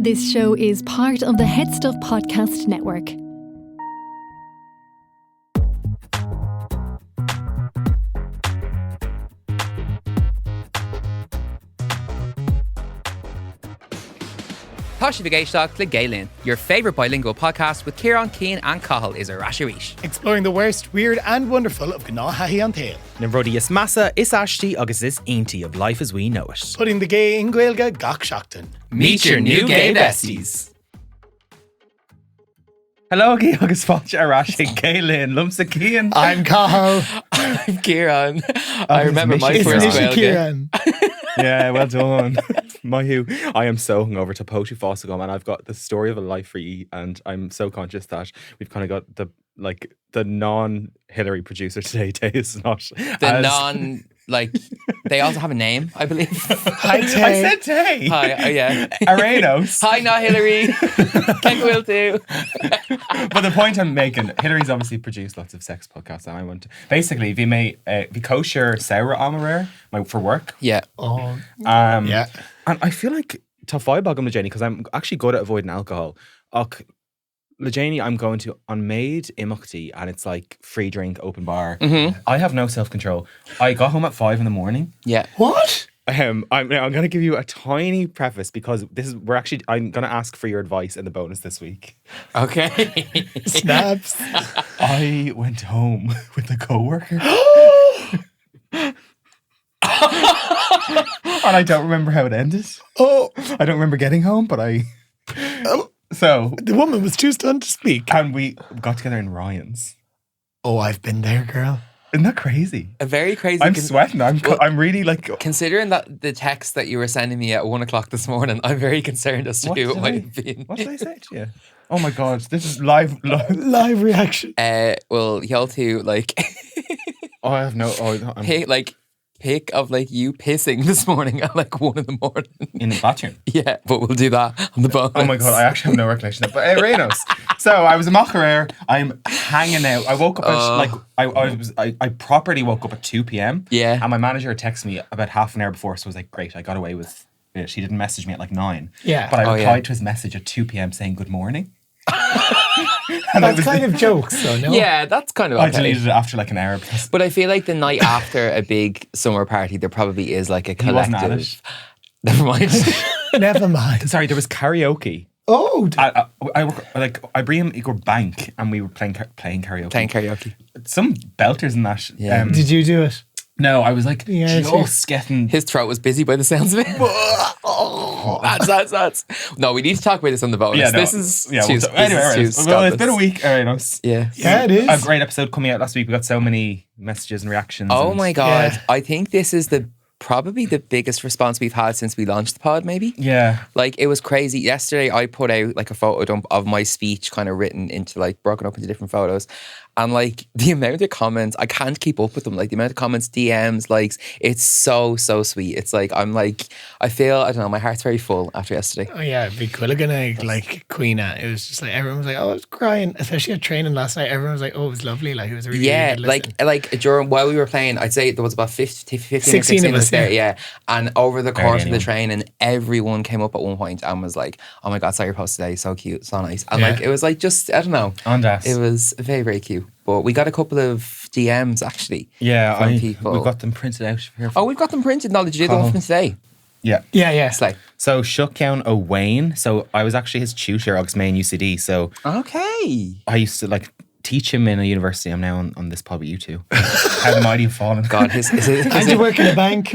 This show is part of the Head Stuff Podcast Network. Táisí Vigéisteach le Gaelin, your favourite bilingual podcast with Ciarán, Cian and Cathal is a Rasharish. Exploring the worst, weird and wonderful of Gná Hahi an Tail. Na rudí is massa, is ashtí agus is aontaí of life as we know it. Putting the gay in Gaelga gach seachtain. Meet your new gay besties. Hello, Guy agus fáilte Arashi Gaelin, Lumsa Cian. I'm Cathal. I'm Ciarán. I remember my It's first Nisha Gaeilge. Ciarán. Yeah, well done. Mahu, I am so hungover to Poetry Fossagum and I've got the story of a life for you, and I'm so conscious that we've kind of got the non-Hillary producer today. Tay is not. They also have a name, I believe. Hi, Tay. I said Tay. Hi, yeah. Arenos. Hi, not Hillary. Ken will too. But the point I'm making, Hillary's obviously produced lots of sex podcasts, and I want to basically vi kosher Sarah Amarer for work. Yeah. Oh, Yeah. And I feel like tá fáibag am le Jenny because I'm actually good at avoiding alcohol. Le Jenny, I'm going to Unmade Imachty and it's like free drink, open bar. Mm-hmm. I have no self-control. I got home at 5 a.m. Yeah. what? I'm going to give you a tiny preface because I'm going to ask for your advice in the bonus this week. Okay. Snaps. I went home with a coworker. And I don't remember how it ended. Oh, I don't remember getting home, but So the woman was too stunned to speak. and we got together in Ryan's. Oh, I've been there, girl. Isn't that crazy? A very crazy. I'm sweating. I'm really like. Considering that the text that you were sending me at 1 o'clock this morning, I'm very concerned as to What who it did might I- have been. What did I say to you? Oh my god, this is live. Live reaction. Well, y'all two Oh, I have no. Oh, I'm pic of you pissing this morning at 1 in the morning. in the bathroom. Yeah, but we'll do that on the bonus. Oh my god, I actually have no recollection of it. But Renos. So I was a Macharer. I'm hanging out. I woke up at I properly woke up at 2 p.m. Yeah. And my manager texted me about half an hour before, so I was like, great, I got away with it. She didn't message me at 9. Yeah. But I Oh, replied yeah. to his message at 2 p.m. saying good morning. That's kind of jokes, though, no? Yeah, that's kind of I okay. deleted it after an hour because But I feel like the night after a big summer party, there probably is a he wasn't at collective. it. Never mind. Never mind. Sorry, there was karaoke. Oh, I bring him Igor Bank and we were playing karaoke. Playing karaoke. Some belters in that. Yeah. did you do it? No, I was like Yeah, just getting. His throat was busy by the sounds of it. That's. No, we need to talk about this on the bonus. Yeah, no, This is. yeah. too- Anyway, this is too well, it's been a scandalous. week. Yeah. Yeah, it is. A great episode coming out last week. We got so many messages and reactions. Oh and- my god! Yeah. I think this is probably the biggest response we've had since we launched the pod. Maybe. Yeah. It was crazy. Yesterday, I put out a photo dump of my speech, kind of written into broken up into different photos, and the amount of comments, I can't keep up with them. The amount of comments, DMs, likes, it's so sweet. It's I feel, I don't know, my heart's very full after yesterday. Oh yeah, big Quilligan Queena. It was just everyone was oh, I was crying, especially at training last night. Everyone was oh, it was lovely. It was a really, Yeah, really good listen. while we were playing, I'd say there was about 15 or 16 16 of of us us, there, yeah. And over the course of the anyone. training, everyone came up at one point and was like, oh my God, saw your post today, so cute, so nice. And Yeah. it was just, I don't know. On that. It was very, very cute. But we got a couple of DMs actually. Yeah, from people. we've got them printed out here. Oh, we've got them printed. No, did you do the one from today? Yeah. Yeah. Slay. So Ciarán O'Wayne. So I was actually his tutor, agus main UCD. So Okay. I used to teach him in a university. I'm now on this pod with you two. How the mighty have fallen. God, And you work in a bank.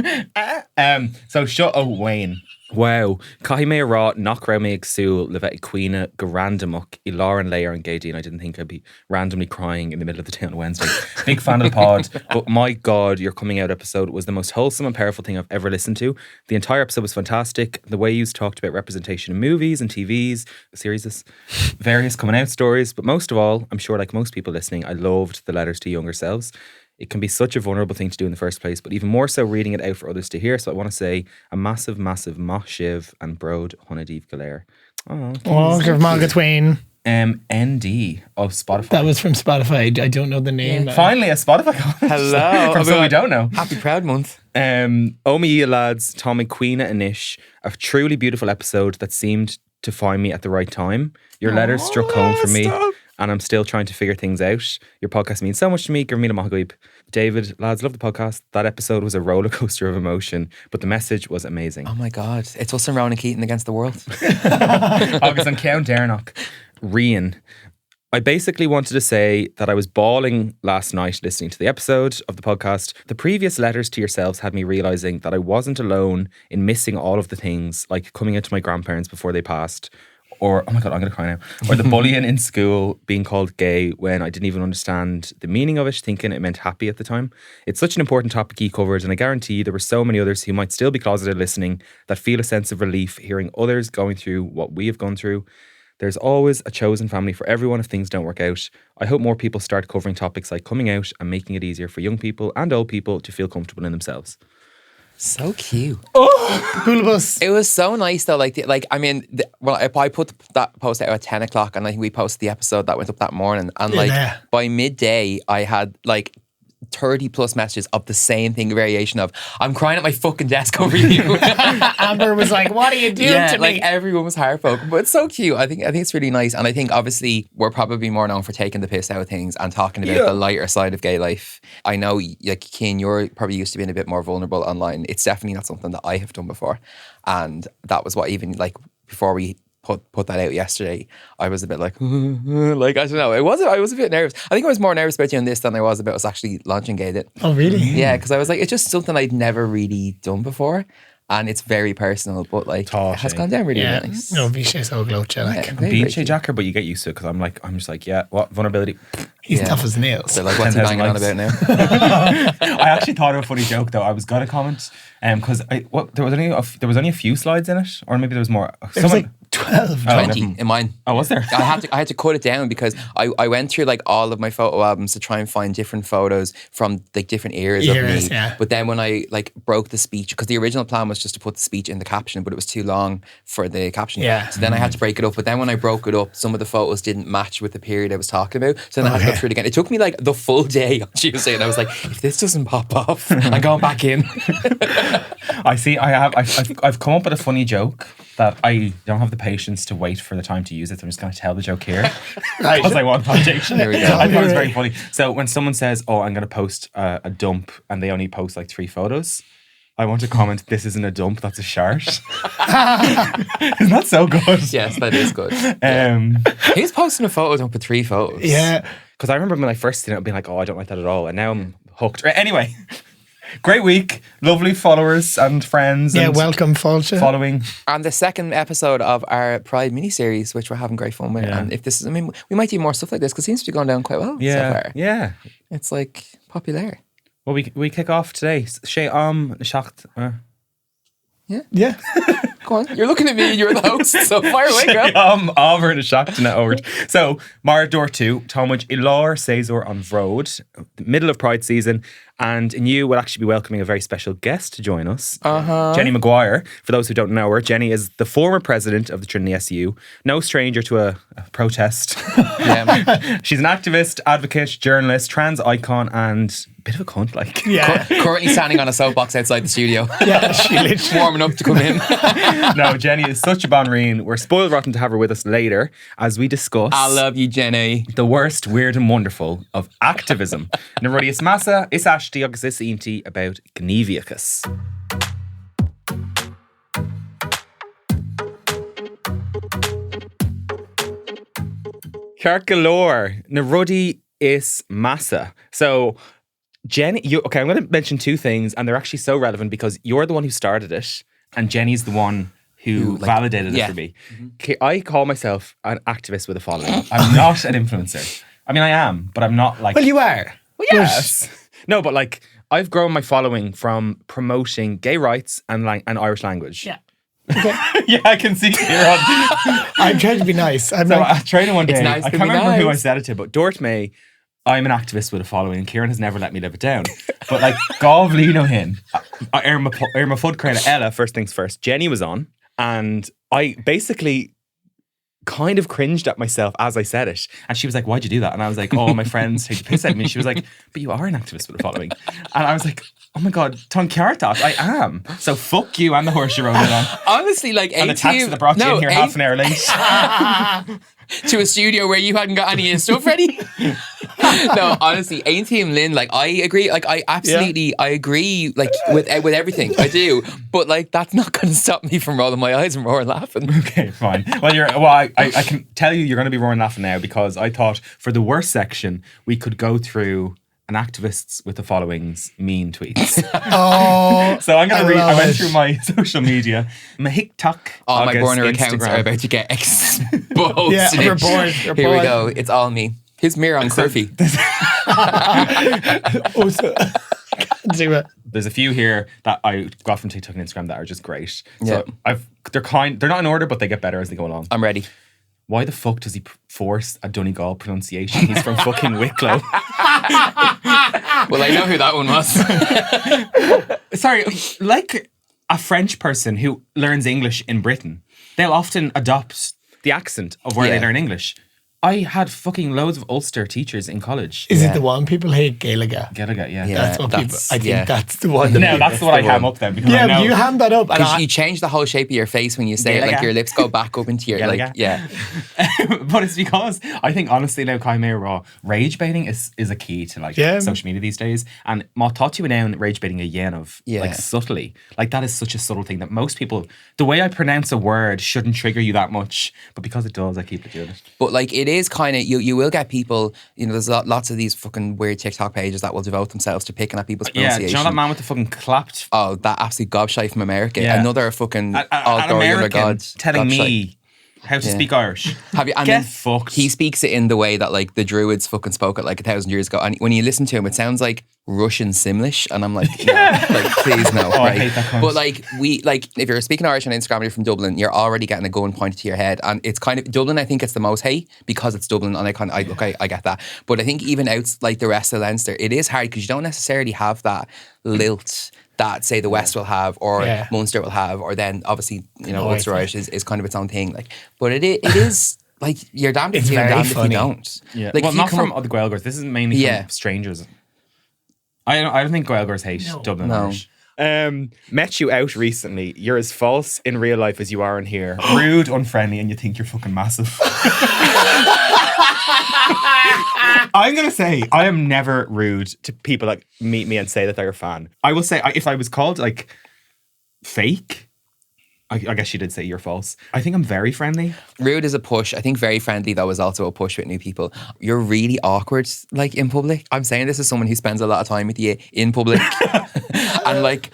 So Ciarán O'Wayne. Wow. Caithí mé rá nach raibh mé ag súil le bheith ag cuine go randomach I Lauren Layer and Gady, and I didn't think I'd be randomly crying in the middle of the day on a Wednesday. Big fan of the pod, but my God, your coming out episode was the most wholesome and powerful thing I've ever listened to. The entire episode was fantastic. The way you talked about representation in movies and TVs, series, various coming out stories, but most of all, I'm sure like most people listening, I loved the letters to younger selves. It can be such a vulnerable thing to do in the first place, but even more so reading it out for others to hear. So I want to say a massive, massive mach shiv and brod Honadiv Galer. Oh, give Margaret Twain. ND of Spotify. That was from Spotify. I don't know the name. Finally a Spotify comment. Hello. From someone we don't know. Happy Proud Month. Omi lads, Tommy Queena and Ish, a truly beautiful episode that seemed to find me at the right time. Your letters struck home for me, and I'm still trying to figure things out. Your podcast means so much to me. Gurmila Mahagweeb. David, lads, love the podcast. That episode was a roller coaster of emotion, but the message was amazing. Oh my God. It's us and Ronan Keating against the world. Agus an Cian Dernach. Rian. I basically wanted to say that I was bawling last night listening to the episode of the podcast. The previous letters to yourselves had me realising that I wasn't alone in missing all of the things, like coming out to my grandparents before they passed, or, oh my God, I'm going to cry now, or the bullying in school, being called gay when I didn't even understand the meaning of it, thinking it meant happy at the time. It's such an important topic he covered, and I guarantee there were so many others who might still be closeted listening that feel a sense of relief hearing others going through what we have gone through. There's always a chosen family for everyone if things don't work out. I hope more people start covering topics like coming out and making it easier for young people and old people to feel comfortable in themselves. So cute. Coolibus. It was so nice though. I put that post out at 10 o'clock, and I think we posted the episode that went up that morning. And by midday, I had 30 plus messages of the same thing, a variation of, I'm crying at my fucking desk over you. Amber was like, what are you doing to me? Everyone was heartbroken, but it's so cute. I think it's really nice. And I think obviously we're probably more known for taking the piss out of things and talking about the lighter side of gay life. I know, Cian, you're probably used to being a bit more vulnerable online. It's definitely not something that I have done before. And that was what even before we put that out yesterday, I was a bit I don't know. I was a bit nervous. I think I was more nervous about doing this than I was about us actually launching Gay It. Oh, really? Yeah, because I was like, it's just something I'd never really done before. And it's very personal, but it has gone down really nice. No, Vishay so gloche. Yeah, I'm being Shay Jacker, but you get used to it because I'm just like, yeah, what vulnerability? He's tough as nails. So what's he banging on about now? I actually thought of a funny joke though. I was gonna comment because there was only a few slides in it, or maybe there was more. There was 12, 20 in mine. Oh, was there? I had to cut it down because I went through all of my photo albums to try and find different photos from different eras of me. Yeah. But then when I broke the speech, because the original plan was just to put the speech in the caption, but it was too long for the caption. Yeah. So then I had to break it up. But then when I broke it up, some of the photos didn't match with the period I was talking about. So then I had to go through it again. It took me the full day on Tuesday, and I was like, if this doesn't pop off, I'm going back in. I see. I've come up with a funny joke that I don't have the patience to wait for the time to use it. So I'm just going to tell the joke here because I want validation. There we go. I thought it was very funny. So when someone says, "Oh, I'm going to post a dump," and they only post 3 photos, I want to comment, "This isn't a dump. That's a shart." Isn't that so good? Yes, that is good. He's posting a photo dump with 3 photos. Yeah. Because I remember when I first seen it, being like, "Oh, I don't like that at all," and now I'm hooked. Right, anyway. Great week, lovely followers and friends. Yeah, and welcome, Fulcha. Following. And the second episode of our Pride mini-series, which we're having great fun with. Yeah. And if this is, we might do more stuff like this because it seems to be going down quite well so far. Yeah. It's popular. Well, we kick off today. Shay Shacht. Yeah. Go on. You're looking at me, you're the host, so fire away, girl. Over the Shacht na over. So, Mar Door 2, Tomage Ilar Cesar on Vroad, middle of Pride season, and you will actually be welcoming a very special guest to join us. Jenny Maguire. For those who don't know her, Jenny is the former president of the Trinity SU, no stranger to a protest. Yeah. She's an activist, advocate, journalist, trans icon, and a bit of a cunt, Yeah. Currently standing on a soapbox outside the studio. Yeah, she literally. Warming up to come in. No, Jenny is such a bonreen. We're spoiled rotten to have her with us later as we discuss I love you, Jenny. the worst, weird and wonderful of activism. Na rudi is massa, is ashti agus is inti about gníomhaíochas. Ceart galore, na rudi is massa. So, Jenny, I'm going to mention 2 things, and they're actually so relevant because you're the one who started it, and Jenny's the one who validated it for me. I call myself an activist with a following. I'm not an influencer. I mean, I am, but I'm not Well, you are. Well, yes. No, but I've grown my following from promoting gay rights and Irish language. Yeah. Okay. Yeah, I can see you're on. I'm trying to be nice. I'm So like, I tried it one day. It's nice I to can't be remember who I nice. said it to, but Dort May, I'm an activist with a following, and Ciarán has never let me live it down. But Gav Lino hin, Irma Fud Crana Ella, first things first, Jenny was on, and I basically kind of cringed at myself as I said it. And she was like, "Why'd you do that?" And I was like, "Oh, my friends take the piss out of me." She was like, "But you are an activist with a following." And I was like, oh my God, Tá Ciarán, I am. So fuck you and the horse you rode it on. Honestly, like, And the taxi that brought you in here half an hour late. to a studio where you hadn't got any of your stuff ready. No, honestly, Team Lynn, like, I agree. Like, I absolutely, I agree, like, with everything. I do. But, like, that's not going to stop me from rolling my eyes and roaring laughing. Okay, fine. Well, I can tell you're going to be roaring laughing now, because I thought for the worst section, we could go through an activists with the followings mean tweets. Oh, so I'm going to read. I went through my social media. My TikTok, all my agus, burner accounts Instagram. are about to get exposed. Yeah, we're bored. Here we go. It's all me. Here's Ciarán Curfy. There's a few here that I got from TikTok and Instagram that are just great. Yeah. So they're not in order, but they get better as they go along. I'm ready. Why the fuck does he force a Donegal pronunciation? He's from fucking Wicklow. Well, I know who that one was. Sorry, like a French person who learns English in Britain, they'll often adopt the accent of where they learn English. I had fucking loads of Ulster teachers in college. Is it the one people hate? Gaelega. Gaelega, yeah. That's what people. I think yeah. that's the one. No, that's what I ham up then. Because I know. You ham that up. And Because you change the whole shape of your face when you say it. Like, your lips go back up into your, like, yeah. But it's because I think, honestly, now, Caimé Raw, rage baiting is a key to, like, social media these days. And má taught you down rage baiting again of, like, subtly. Like, that is such a subtle thing that most people, the way I pronounce a word shouldn't trigger you that much. But because it does, I keep doing it. But, like, it is kind of, you will get people, you know, there's lots of these fucking weird TikTok pages that will devote themselves to picking at people's pronunciation. Yeah, do you know that man with the fucking clapped? Oh, that absolute gobshite from America. Yeah. Another fucking an American God telling gobshite. me how to speak Irish. Have you? And Get then fucked. He speaks it in the way that, like, the Druids fucking spoke it like 1,000 years ago. And when you listen to him, it sounds like Russian Simlish. And I'm like, no, like, please no. Oh, right? I hate that cunt. But, like, if you're speaking Irish on Instagram and you're from Dublin, you're already getting a gun pointed to your head. And it's kind of, Dublin, I think it's the most hate because it's Dublin. And I get that. But I think even out, like, the rest of Leinster, it is hard because you don't necessarily have that lilt that, say, the West will have, or Munster will have, or then obviously, you know, Ulster Irish is kind of its own thing. Like, but it is like, you're damned if you do, damned if you don't. Yeah. Like, well, not from other Gaelgers. This is mainly from strangers. I don't think Gaelgers hate Dublin Irish. Met you out recently. You're as false in real life as you are in here. Rude, unfriendly, and you think you're fucking massive. I'm going to say, I am never rude to people that meet me and say that they're a fan. I will say, if I was called, like, fake, I guess you did say you're false. I think I'm very friendly. Rude is a push. I think very friendly, though, is also a push with new people. You're really awkward, like, in public. I'm saying this as someone who spends a lot of time with you in public. And, like,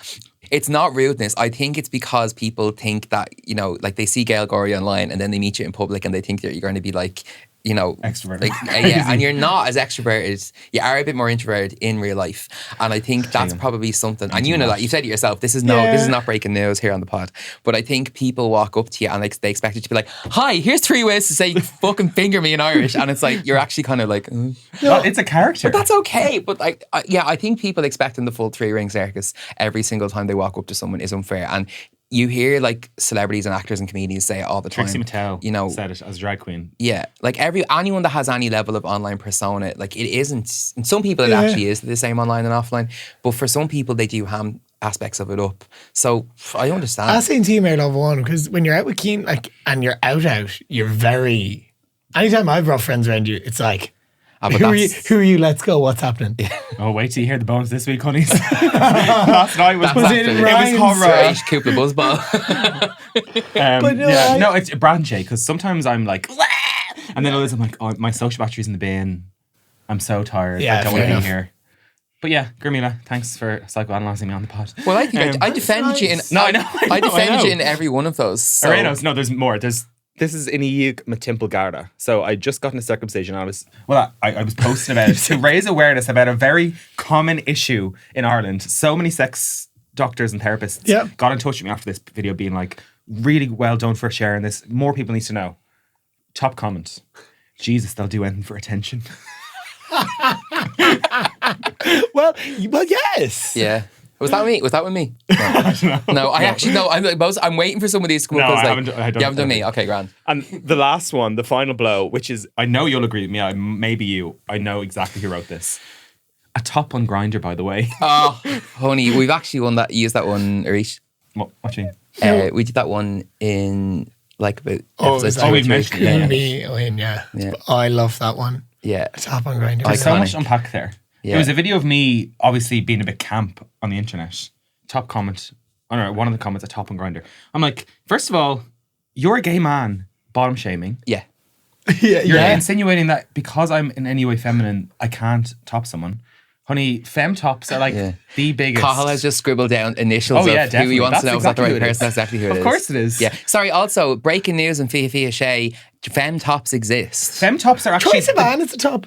it's not rudeness. I think it's because people think that, you know, like, they see Gail Gorey online and then they meet you in public and they think that you're going to be, like, you know, extroverted. Like, yeah, and you're not as extroverted. You are a bit more introverted in real life, and I think that's probably something. And you know that, you said it yourself. This is not breaking news here on the pod. But I think people walk up to you and, like, they expect you to be like, "Hi, here's 3 ways to say you fucking finger me in Irish," and it's like you're actually kind of like, No, it's a character. But that's okay. But, like, I think people expecting the full 3-ring circus every single time they walk up to someone is unfair. And you hear, like, celebrities and actors and comedians say it all the time. Trixie Mattel, you know, said it as a drag queen. Yeah, like, anyone that has any level of online persona, like, it isn't. And some people it actually is the same online and offline. But for some people, they do ham aspects of it up. So I understand. I seen Team Air Love One because when you're out with Cian, like, and you're out, you're very. Anytime I've brought friends around you, it's like, who are you? Let's go. What's happening? Yeah. Oh, wait till you hear the bonus this week, honeys. Last night was it was horror. Couple of buzzball. But no, it's branche because sometimes I'm like, wah! And then others I'm like, oh, my social battery's in the bin. I'm so tired. I don't want to be here. But yeah, Gurmila, thanks for psychoanalyzing me on the pod. Well, I think I defended you in. I defended you in every one of those. So. No, there's more. This is in Iag Matimple Garda. So I just got in a circumcision. I was posting about it to raise awareness about a very common issue in Ireland. So many sex doctors and therapists got in touch with me after this video being like, really well done for sharing this. More people need to know. Top comment. Jesus, they'll do anything for attention. well, yes. Yeah. Was that me? Was that with me? No, I'm waiting for some of these to come up. I you haven't done me. Okay, grand. And the last one, the final blow, which is, I know you'll agree with me. Maybe you. I know exactly who wrote this. A top on Grindr, by the way. Oh, honey, we've actually used that one, Arish. What do you mean? We did that one in like about we've mentioned it. Yeah. I love that one. Yeah. Top on Grindr. There's so much to unpack there. Yeah. It was a video of me obviously being a bit camp on the internet. Top comment, I don't know, one of the comments, a top on Grindr. I'm like, first of all, you're a gay man, bottom shaming. Yeah. You're insinuating that because I'm in any way feminine, I can't top someone. Honey, femme tops are like the biggest. Cathal has just scribbled down initials of who he wants to know. Is that the right person? That's exactly who it is. Of course it is. Yeah. Sorry, also, breaking news on Fia Fia Shay, femme tops exist. Femme tops are actually... Choice of man, it's a top.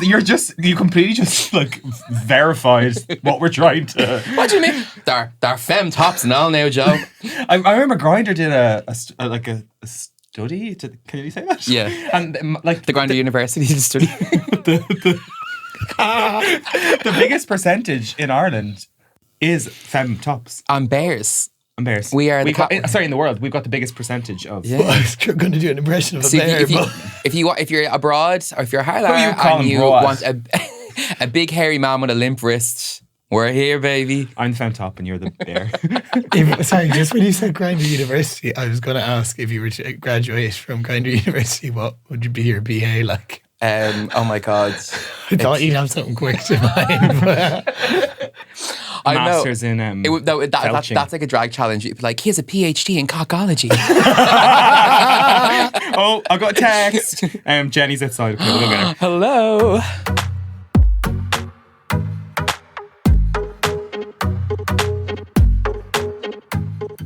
You completely just like verified what we're trying to... What do you mean? They're femme tops and all now, Joe. I remember Grindr did a study. Can you say that? Yeah. And like the Grindr University study. The biggest percentage in Ireland is femme tops. And bears. We are in the world. We've got the biggest percentage of. Yeah. Well, I was going to do an impression of a bear. If you're abroad or if you're a harlar and you want a big hairy man with a limp wrist, we're here, baby. I'm the femme top and you're the bear. Sorry, just when you said Grindr University, I was going to ask if you were to graduate from Grindr University, what would you be your BA like? Oh my God. I thought you'd have something quick to mind. I Masters know. in That's like a drag challenge. You'd be like, he has a PhD in cockology. Oh, I got a text. Jenny's outside. Okay, we'll go get her. Hello.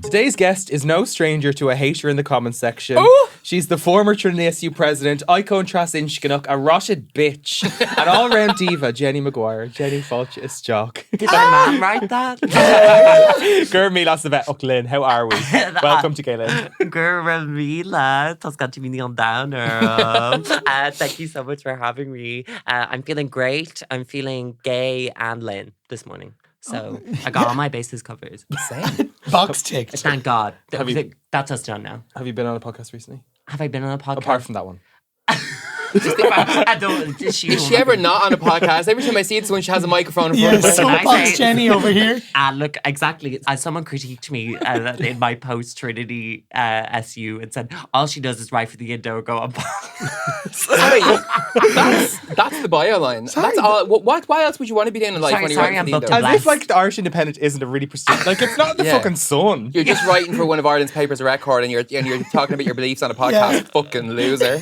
Today's guest is no stranger to a hater in the comments section. Oh! She's the former Trinity SU president, icon Tras Inchkinnock, a rotted bitch, an all-round diva, Jenny Maguire. Jenny Fulchis Jock. Did my mum write that? Gur mi las vet Lynn, how are we? Welcome to Gaylin. Gur mila, toscanti mini on downer. Thank you so much for having me. I'm feeling great. I'm feeling gay and Lynn this morning. So I got all my bases covered. Same. Box ticked. Thank God. That's us done now. Have you been on a podcast recently? Have I been on a podcast? Apart from that one. Is she ever not on a podcast? Every time I see someone, she has a microphone in front of her. Soapbox Jenny over here. Look, exactly. As someone critiqued me in my post Trinity SU and said, all she does is write for the Indogo on Sorry, that's the bio line. Sorry. That's all. Why else would you want to be doing in life when you're writing for the booked Indo? As if like the Irish Independent isn't a really prestigious... Like it's not the fucking Sun. You're just writing for one of Ireland's papers of record and you're talking about your beliefs on a podcast. Yeah. Fucking loser.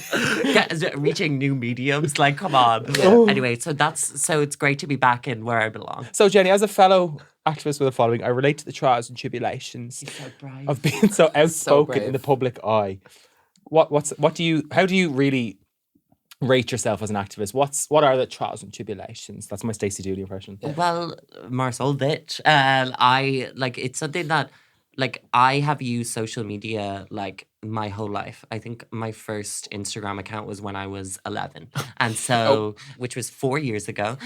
Reaching new mediums, like come on. Anyway, so it's great to be back in where I belong. So Jenny, as a fellow activist with a following, I relate to the trials and tribulations of being so outspoken in the public eye. How do you really rate yourself as an activist? What are the trials and tribulations? That's my Stacey Dooley impression. Well, Marsol Ditch. I like it's something that like I have used social media like my whole life. I think my first Instagram account was when I was 11. And so, which was 4 years ago.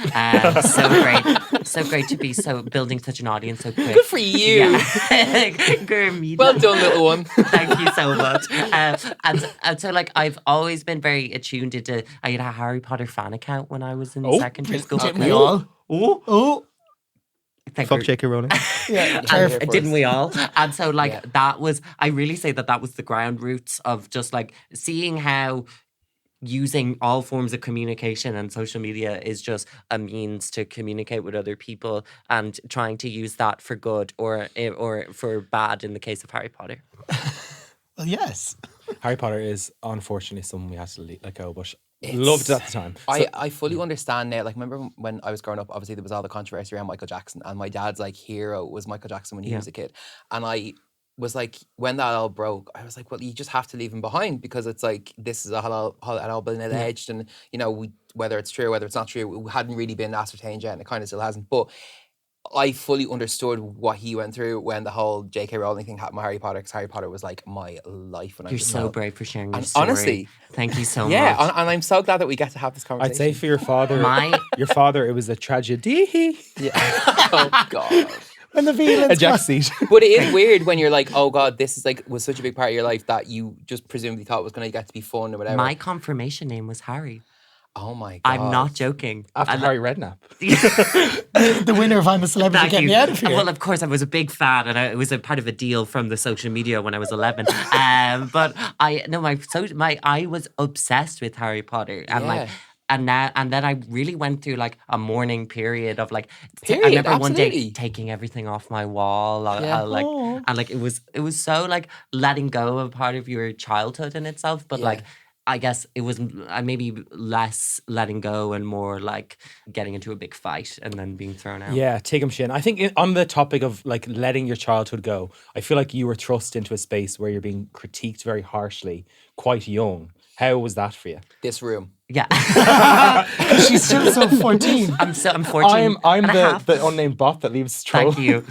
So great to be building such an audience so quick. Good for you. Yeah. Well done, little one. Thank you so much. And so like I've always been very attuned into, I had a Harry Potter fan account when I was in secondary school. Didn't we all? Oh. Fuck J.K. Rowling. Didn't we all? And so like that was, I really say that was the ground roots of just like seeing how using all forms of communication and social media is just a means to communicate with other people and trying to use that for good or for bad in the case of Harry Potter. Well, yes. Harry Potter is unfortunately someone we had to let go, but loved it at the time. I fully understand now. Like, remember when I was growing up, obviously there was all the controversy around Michael Jackson, and my dad's like hero was Michael Jackson when he was a kid. And I was like, when that all broke, I was like, well, you just have to leave him behind because it's like, this is all been alleged, and you know, whether it's true, whether it's not true, it hadn't really been ascertained yet, and it kind of still hasn't. But I fully understood what he went through when the whole J.K. Rowling thing happened with Harry Potter, because Harry Potter was like my life when I was You're so brave for sharing your and story. honestly, thank you so much. Yeah, and I'm so glad that we get to have this conversation. I'd say for your father, it was a tragedy. Yeah. Oh God. When the villains A jack seat. But it is weird when you're like, oh God, this is like was such a big part of your life that you just presumably thought was going to get to be fun or whatever. My confirmation name was Harry. Oh my God. I'm not joking. After Harry Redknapp. The winner of I'm a Celebrity, Thank get you. me out of here. Well, of course, I was a big fan, and it was a part of a deal from the social media when I was 11. But I was obsessed with Harry Potter, and Yeah. and then I really went through like a mourning period of like. I Period, remember one day absolutely. taking everything off my wall. Yeah. And like it was so like letting go of part of your childhood in itself, but Yeah. like. I guess it was maybe less letting go and more like getting into a big fight and then being thrown out. Yeah, take him shin. I think on the topic of like letting your childhood go, I feel like you were thrust into a space where you're being critiqued very harshly, quite young. How was that for you? This room. Yeah. She's still so 14. I'm 14. I'm and a half. the unnamed bot that leaves troll. Thank you.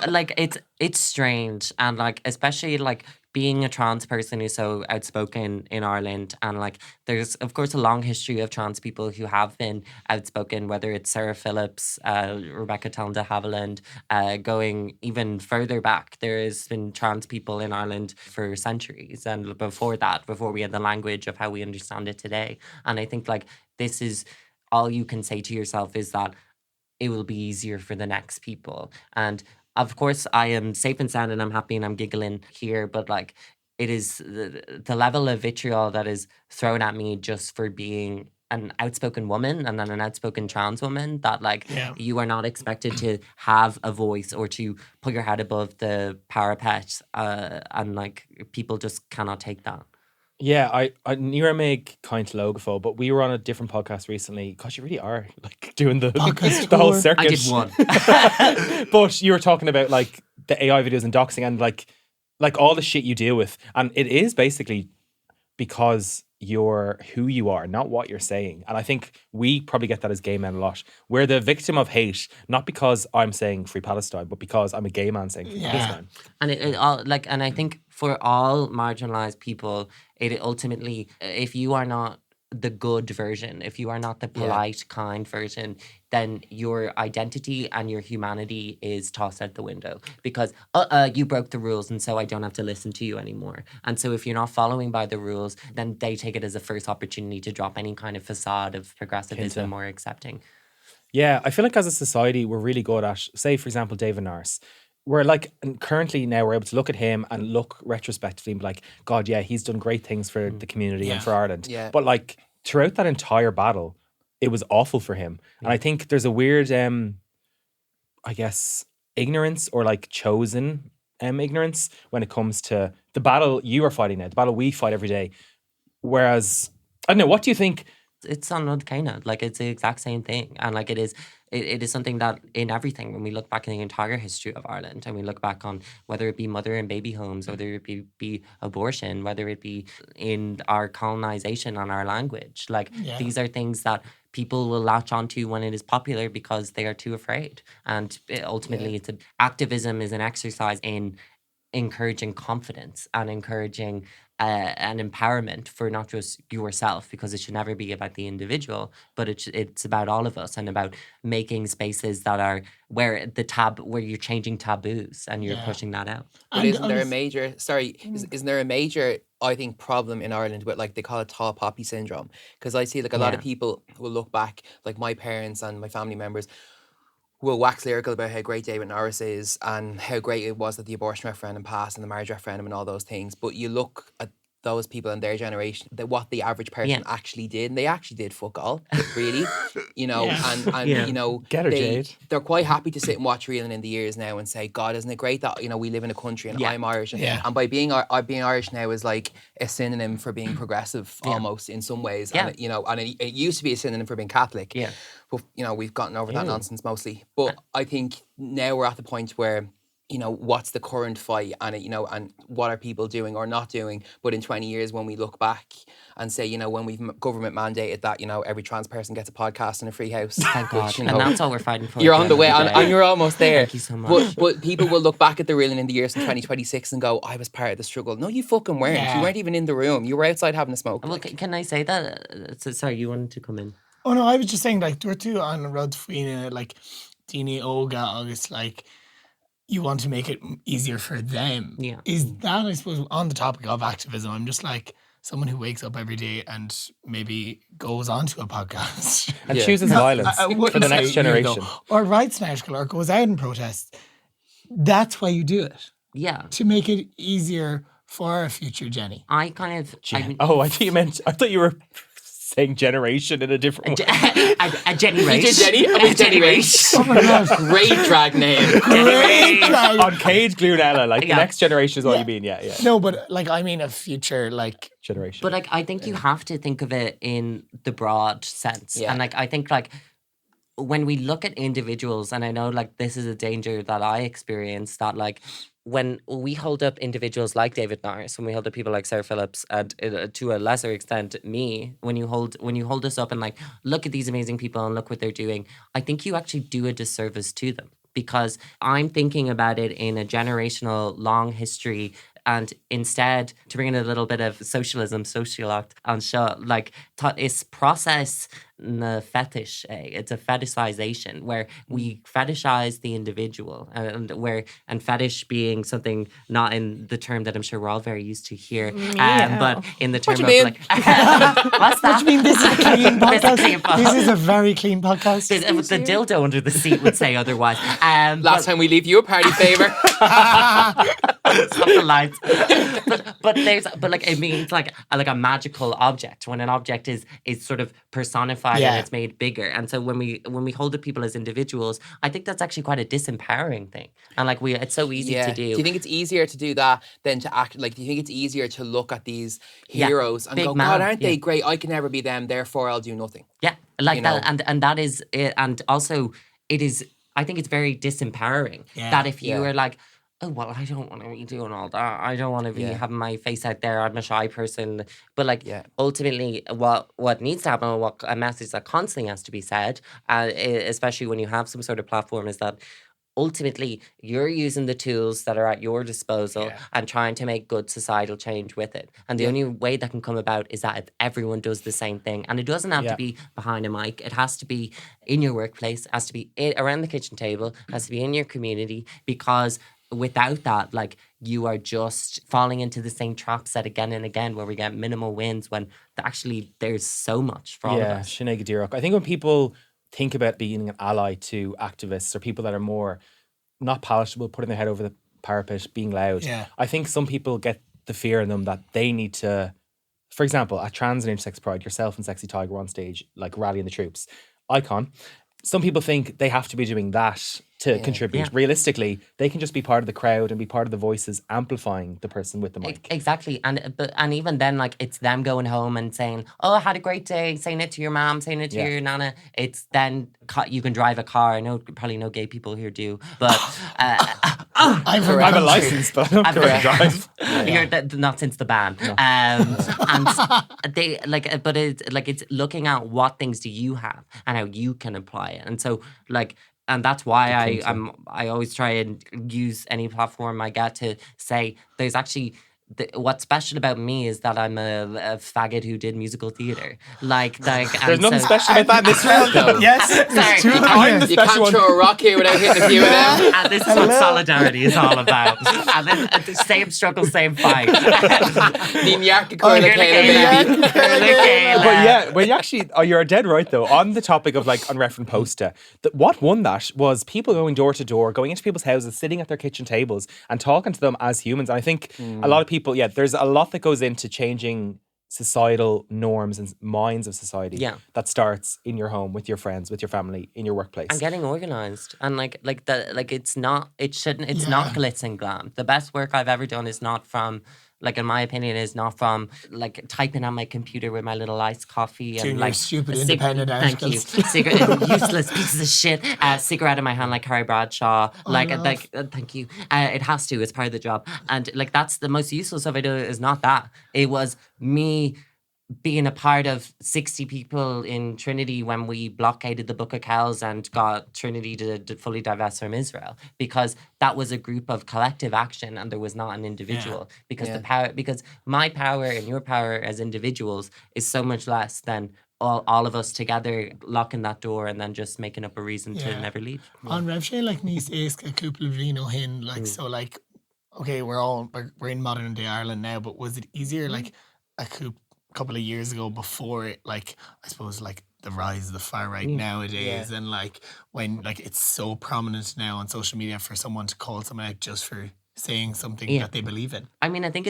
Like it's strange, and like especially like being a trans person who's so outspoken in Ireland, and like there's of course a long history of trans people who have been outspoken, whether it's Sarah Phillips, Rebecca Talon de Havilland, going even further back. There has been trans people in Ireland for centuries, and before that, before we had the language of how we understand it today. And I think like this is all you can say to yourself is that it will be easier for the next people. And of course, I am safe and sound and I'm happy and I'm giggling here, but like it is the level of vitriol that is thrown at me just for being an outspoken woman and then an outspoken trans woman, that like you are not expected to have a voice or to put your head above the parapet, and like people just cannot take that. Yeah, I knew make kind logo, but we were on a different podcast recently. Gosh, you really are like doing the whole circuit. I did one. But you were talking about like the AI videos and doxing and like all the shit you deal with, and it is basically because you're who you are, not what you're saying. And I think we probably get that as gay men a lot. We're the victim of hate, not because I'm saying Free Palestine, but because I'm a gay man saying Free Palestine. And it all like, and I think for all marginalized people, it ultimately, if you are not the good version, if you are not the polite, kind version, then your identity and your humanity is tossed out the window because you broke the rules and so I don't have to listen to you anymore. And so if you're not following by the rules, then they take it as a first opportunity to drop any kind of facade of progressivism or accepting. Yeah, I feel like as a society, we're really good at, say, for example, David Norris. We're like, and currently now we're able to look at him and look retrospectively and be like, God, yeah, he's done great things for the community and for Ireland. Yeah. But like throughout that entire battle, it was awful for him. And I think there's a weird, I guess, ignorance or like chosen ignorance when it comes to the battle you are fighting now, the battle we fight every day. Whereas, I don't know, what do you think? It's on Canaan. Like it's the exact same thing. And like it is something that in everything, when we look back in the entire history of Ireland and we look back on whether it be mother and baby homes, whether it be abortion, whether it be in our colonization on our language, like these are things that people will latch onto when it is popular because they are too afraid. And ultimately activism is an exercise in encouraging confidence and encouraging an empowerment for not just yourself, because it should never be about the individual, but it's about all of us and about making spaces that are where you're changing taboos and you're pushing that out. But isn't there a major, isn't there a major, I think, problem in Ireland with, like, they call it tall poppy syndrome? Because I see, like, a lot of people will look back, like my parents and my family members will wax lyrical about how great David Norris is and how great it was that the abortion referendum passed and the marriage referendum and all those things. But you look at those people in their generation, that what the average person actually did, and they actually did fuck all, really, you know, and you know, Get her, Jade. They're quite happy to sit and watch Reeling in the Years now and say, God, isn't it great that, you know, we live in a country and I'm Irish, and by being Irish now is like a synonym for being progressive almost in some ways, and you know, and it used to be a synonym for being Catholic, but you know, we've gotten over that nonsense mostly. But I think now we're at the point where, you know, what's the current fight and, you know, and what are people doing or not doing? But in 20 years, when we look back and say, you know, when we've government mandated that, you know, every trans person gets a podcast and a free house. Thank God. You know, and that's all we're fighting for. You're on the way and you're almost there. Thank you so much. But people will look back at the Reeling in the Years in 2026 and go, I was part of the struggle. No, you fucking weren't. You weren't even in the room. You were outside having a smoke. Well, can I say that? Sorry, you wanted to come in. Oh no, I was just saying, like, there were two on the road faoine, like Dini Oga, August, like, you want to make it easier for them. Yeah. Is that, I suppose, on the topic of activism, I'm just like, someone who wakes up every day and maybe goes onto a podcast And chooses violence for the next generation. Or writes an article or goes out and protests. That's why you do it. Yeah. To make it easier for our future Jenny. I kind of... I thought you were saying generation in a different way. A Jenny Race. Jenny Race. Oh my God. Great drag name. Great drag. On Cage Glunella, like the next generation is what you mean, yeah. No, but like I mean a future like Generation. But like I think you have to think of it in the broad sense. Yeah. And like I think like when we look at individuals, and I know like this is a danger that I experience, that like when we hold up individuals like David Norris, when we hold up people like Sarah Phillips, and to a lesser extent me, when you hold us up and like look at these amazing people and look what they're doing, I think you actually do a disservice to them, because I'm thinking about it in a generational long history. And instead, to bring in a little bit of socialism, socioloct, and show like it's process na fetish. It's a fetishization where we fetishize the individual, and fetish being something not in the term that I'm sure we're all very used to here, but in the term of like what's that? What do you mean this is a clean podcast? This is a very clean podcast. The dildo under the seat would say otherwise. Last time we leave you a party favor. Something like, but like it means like a magical object, when an object is sort of personified and it's made bigger. And so when we hold up people as individuals, I think that's actually quite a disempowering thing. And like it's so easy to do. Do you think it's easier to do that than to act? Like, do you think it's easier to look at these heroes and go, God, aren't they great? I can never be them, therefore I'll do nothing. Yeah, like that, and that is it. And also it is. I think it's very disempowering that if you are like, oh, well, I don't want to be doing all that. I don't want to be having my face out there. I'm a shy person. But like, ultimately, what needs to happen, what a message that constantly has to be said, especially when you have some sort of platform, is that ultimately you're using the tools that are at your disposal and trying to make good societal change with it. And the only way that can come about is that if everyone does the same thing. And it doesn't have to be behind a mic. It has to be in your workplace. It has to be around the kitchen table. It has to be in your community, because without that, like, you are just falling into the same trap set again and again, where we get minimal wins when actually there's so much for all of us. Sinead Gadirach. I think when people think about being an ally to activists or people that are more not palatable, putting their head over the parapet, being loud, I think some people get the fear in them that they need to, for example, at Trans and Intersex Pride, yourself and Sexy Tiger were on stage, like rallying the troops. Icon. Some people think they have to be doing that to contribute. Realistically, they can just be part of the crowd and be part of the voices amplifying the person with the mic. Exactly. And even then, like, it's them going home and saying, oh, I had a great day, saying it to your mom, saying it to your nana. It's then you can drive a car. I know probably no gay people here do, but I have a license, but I don't drive. Not since the ban. No. And they like, but it's looking at what things do you have and how you can apply it. And so like, and that's why I always try and use any platform I get to say there's actually. What's special about me is that I'm a faggot who did musical theatre. There's nothing special about that in this round, though. Yes, sorry. I'm the You special can't one. throw a rock here without hitting a few of them. And this is what solidarity is all about. And then the same struggle, same fight. But yeah, when you actually, you're dead right though. On the topic of like unreferenced poster, what won that was people going door to door, going into people's houses, sitting at their kitchen tables and talking to them as humans. And I think a lot of people, there's a lot that goes into changing societal norms and minds of society. That starts in your home, with your friends, with your family, in your workplace. And getting organised. And it's not glitz and glam. The best work I've ever done is not from, like, in my opinion, is not from like typing on my computer with my little iced coffee and like stupid independent articles. Thank you. Useless pieces of shit. Cigarette in my hand like Carrie Bradshaw. Thank you. It has to. It's part of the job. And like, that's the most useful stuff I do. Is not that. It was me being a part of 60 people in Trinity when we blockaded the Book of Kells and got Trinity to fully divest from Israel, because that was a group of collective action and there was not an individual. Because my power and your power as individuals is so much less than all of us together locking that door and then just making up a reason to never leave. On Revshay, like, Nice Ask a couple of Reno Hin, like, so like, okay, we're in modern day Ireland now, but was it easier, like, a couple of years ago before it, like, I suppose, like, the rise of the far right nowadays, and like when like it's so prominent now on social media for someone to call someone out just for saying something that they believe in. I mean, I think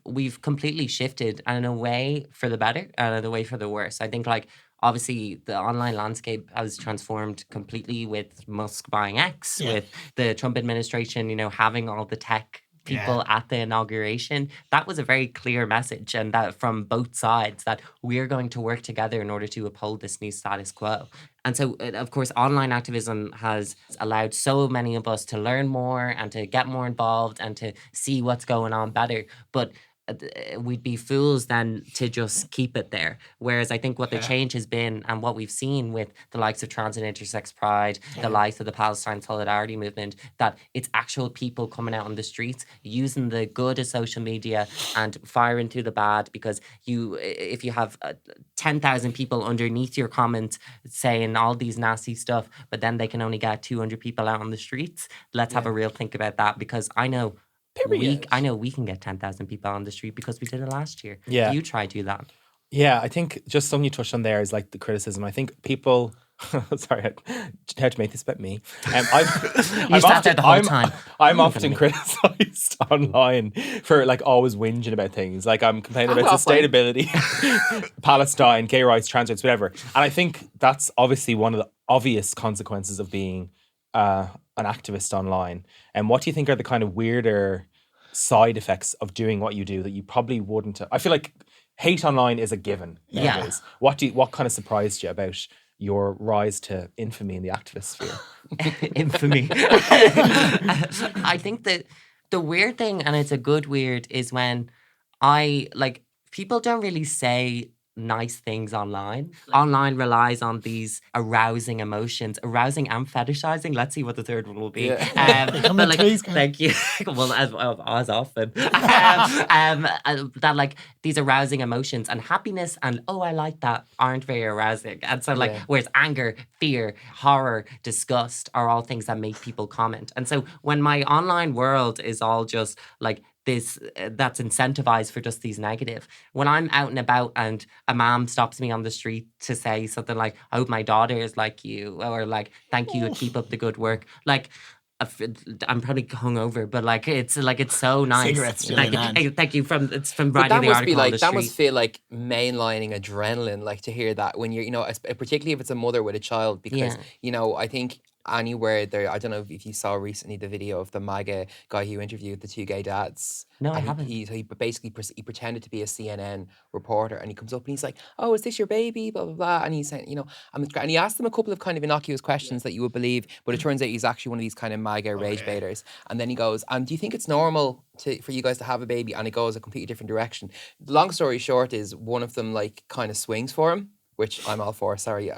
we've completely shifted, and in a way for the better and in a way for the worse. I think, like, obviously the online landscape has transformed completely with Musk buying X, with the Trump administration, you know, having all the tech people at the inauguration. That was a very clear message, and that from both sides, that we're going to work together in order to uphold this new status quo. And so, of course, online activism has allowed so many of us to learn more and to get more involved and to see what's going on better. But we'd be fools then to just keep it there. Whereas I think what the change has been, and what we've seen with the likes of trans and intersex pride, the likes of the Palestine Solidarity movement, that it's actual people coming out on the streets using the good of social media and firing through the bad. Because if you have 10,000 people underneath your comments saying all these nasty stuff, but then they can only get 200 people out on the streets, let's have a real think about that. Because I know we can get 10,000 people on the street because we did it last year. Yeah. You try to do that. Yeah, I think just something you touched on there is like the criticism. I think people... Sorry, how to make this about me. You sat there the whole time. I'm often criticised online for like always whinging about things. Like I'm complaining about sustainability, Palestine, gay rights, trans rights, whatever. And I think that's obviously one of the obvious consequences of being an activist online. And what do you think are the kind of weirder side effects of doing what you do that you probably wouldn't? I feel like hate online is a given nowadays. What kind of surprised you about your rise to infamy in the activist sphere? Infamy. I think that the weird thing, and it's a good weird, is when people don't really say nice things online. Online relies on these arousing emotions, arousing and fetishizing. Let's see what the third one will be. Thank you. Well, as often. That like these arousing emotions, and happiness and I like that aren't very arousing. And so whereas anger, fear, horror, disgust are all things that make people comment. And so when my online world is all just like this, that's incentivized for just these negative. When I'm out and about and a mom stops me on the street to say something like, I hope my daughter is like you, or like, thank you, keep up the good work. Like, I'm probably hungover, but like it's so nice. Cigarettes still in hand. Thank you from writing the article on the street. That must feel like mainlining adrenaline, like to hear that when you're, particularly if it's a mother with a child, because I think anywhere there, I don't know if you saw recently the video of the MAGA guy who interviewed the two gay dads. No, I haven't. He basically pretended to be a CNN reporter, and he comes up and he's like, "Oh, is this your baby?" Blah blah blah, and he's saying, and he asked them a couple of kind of innocuous questions that you would believe, but it turns out he's actually one of these kind of MAGA rage baiters. And then he goes, "Do you think it's normal for you guys to have a baby?" And it goes a completely different direction. The long story short is one of them like kind of swings for him, which I'm all for. Sorry,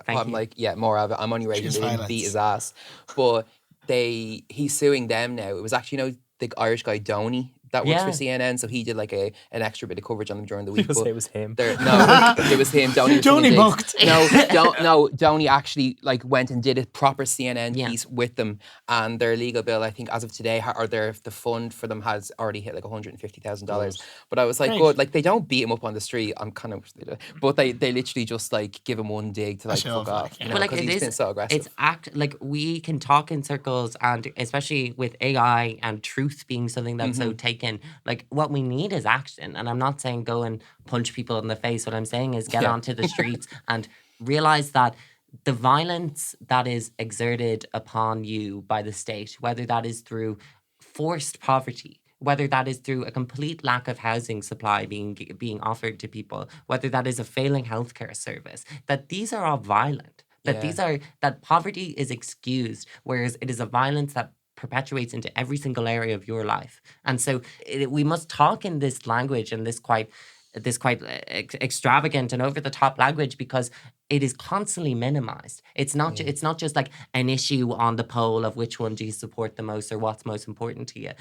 more of it. I'm only ready to beat his ass. But he's suing them now. It was actually, the Irish guy Donny that works for CNN, so he did like an extra bit of coverage on them during the week. People say it was him. It was him. Donny booked. No, Donny actually like went and did a proper CNN piece with them, and their legal bill, I think, as of today, the fund for them has already hit like $150,000. But I was like, good, like they don't beat him up on the street. I'm kind of, but they literally just like give him one dig to like fuck off, because he's been so aggressive. It's we can talk in circles, and especially with AI and truth being something that's so taken. Like what we need is action. And I'm not saying go and punch people in the face. What I'm saying is get onto the streets and realize that the violence that is exerted upon you by the state, whether that is through forced poverty, whether that is through a complete lack of housing supply being offered to people, whether that is a failing healthcare service, that these are all violent. That poverty is excused, whereas it is a violence that perpetuates into every single area of your life. And so we must talk in this language and this quite extravagant and over the top language, because it is constantly minimized. It's not it's not just like an issue on the poll of which one do you support the most or what's most important to you.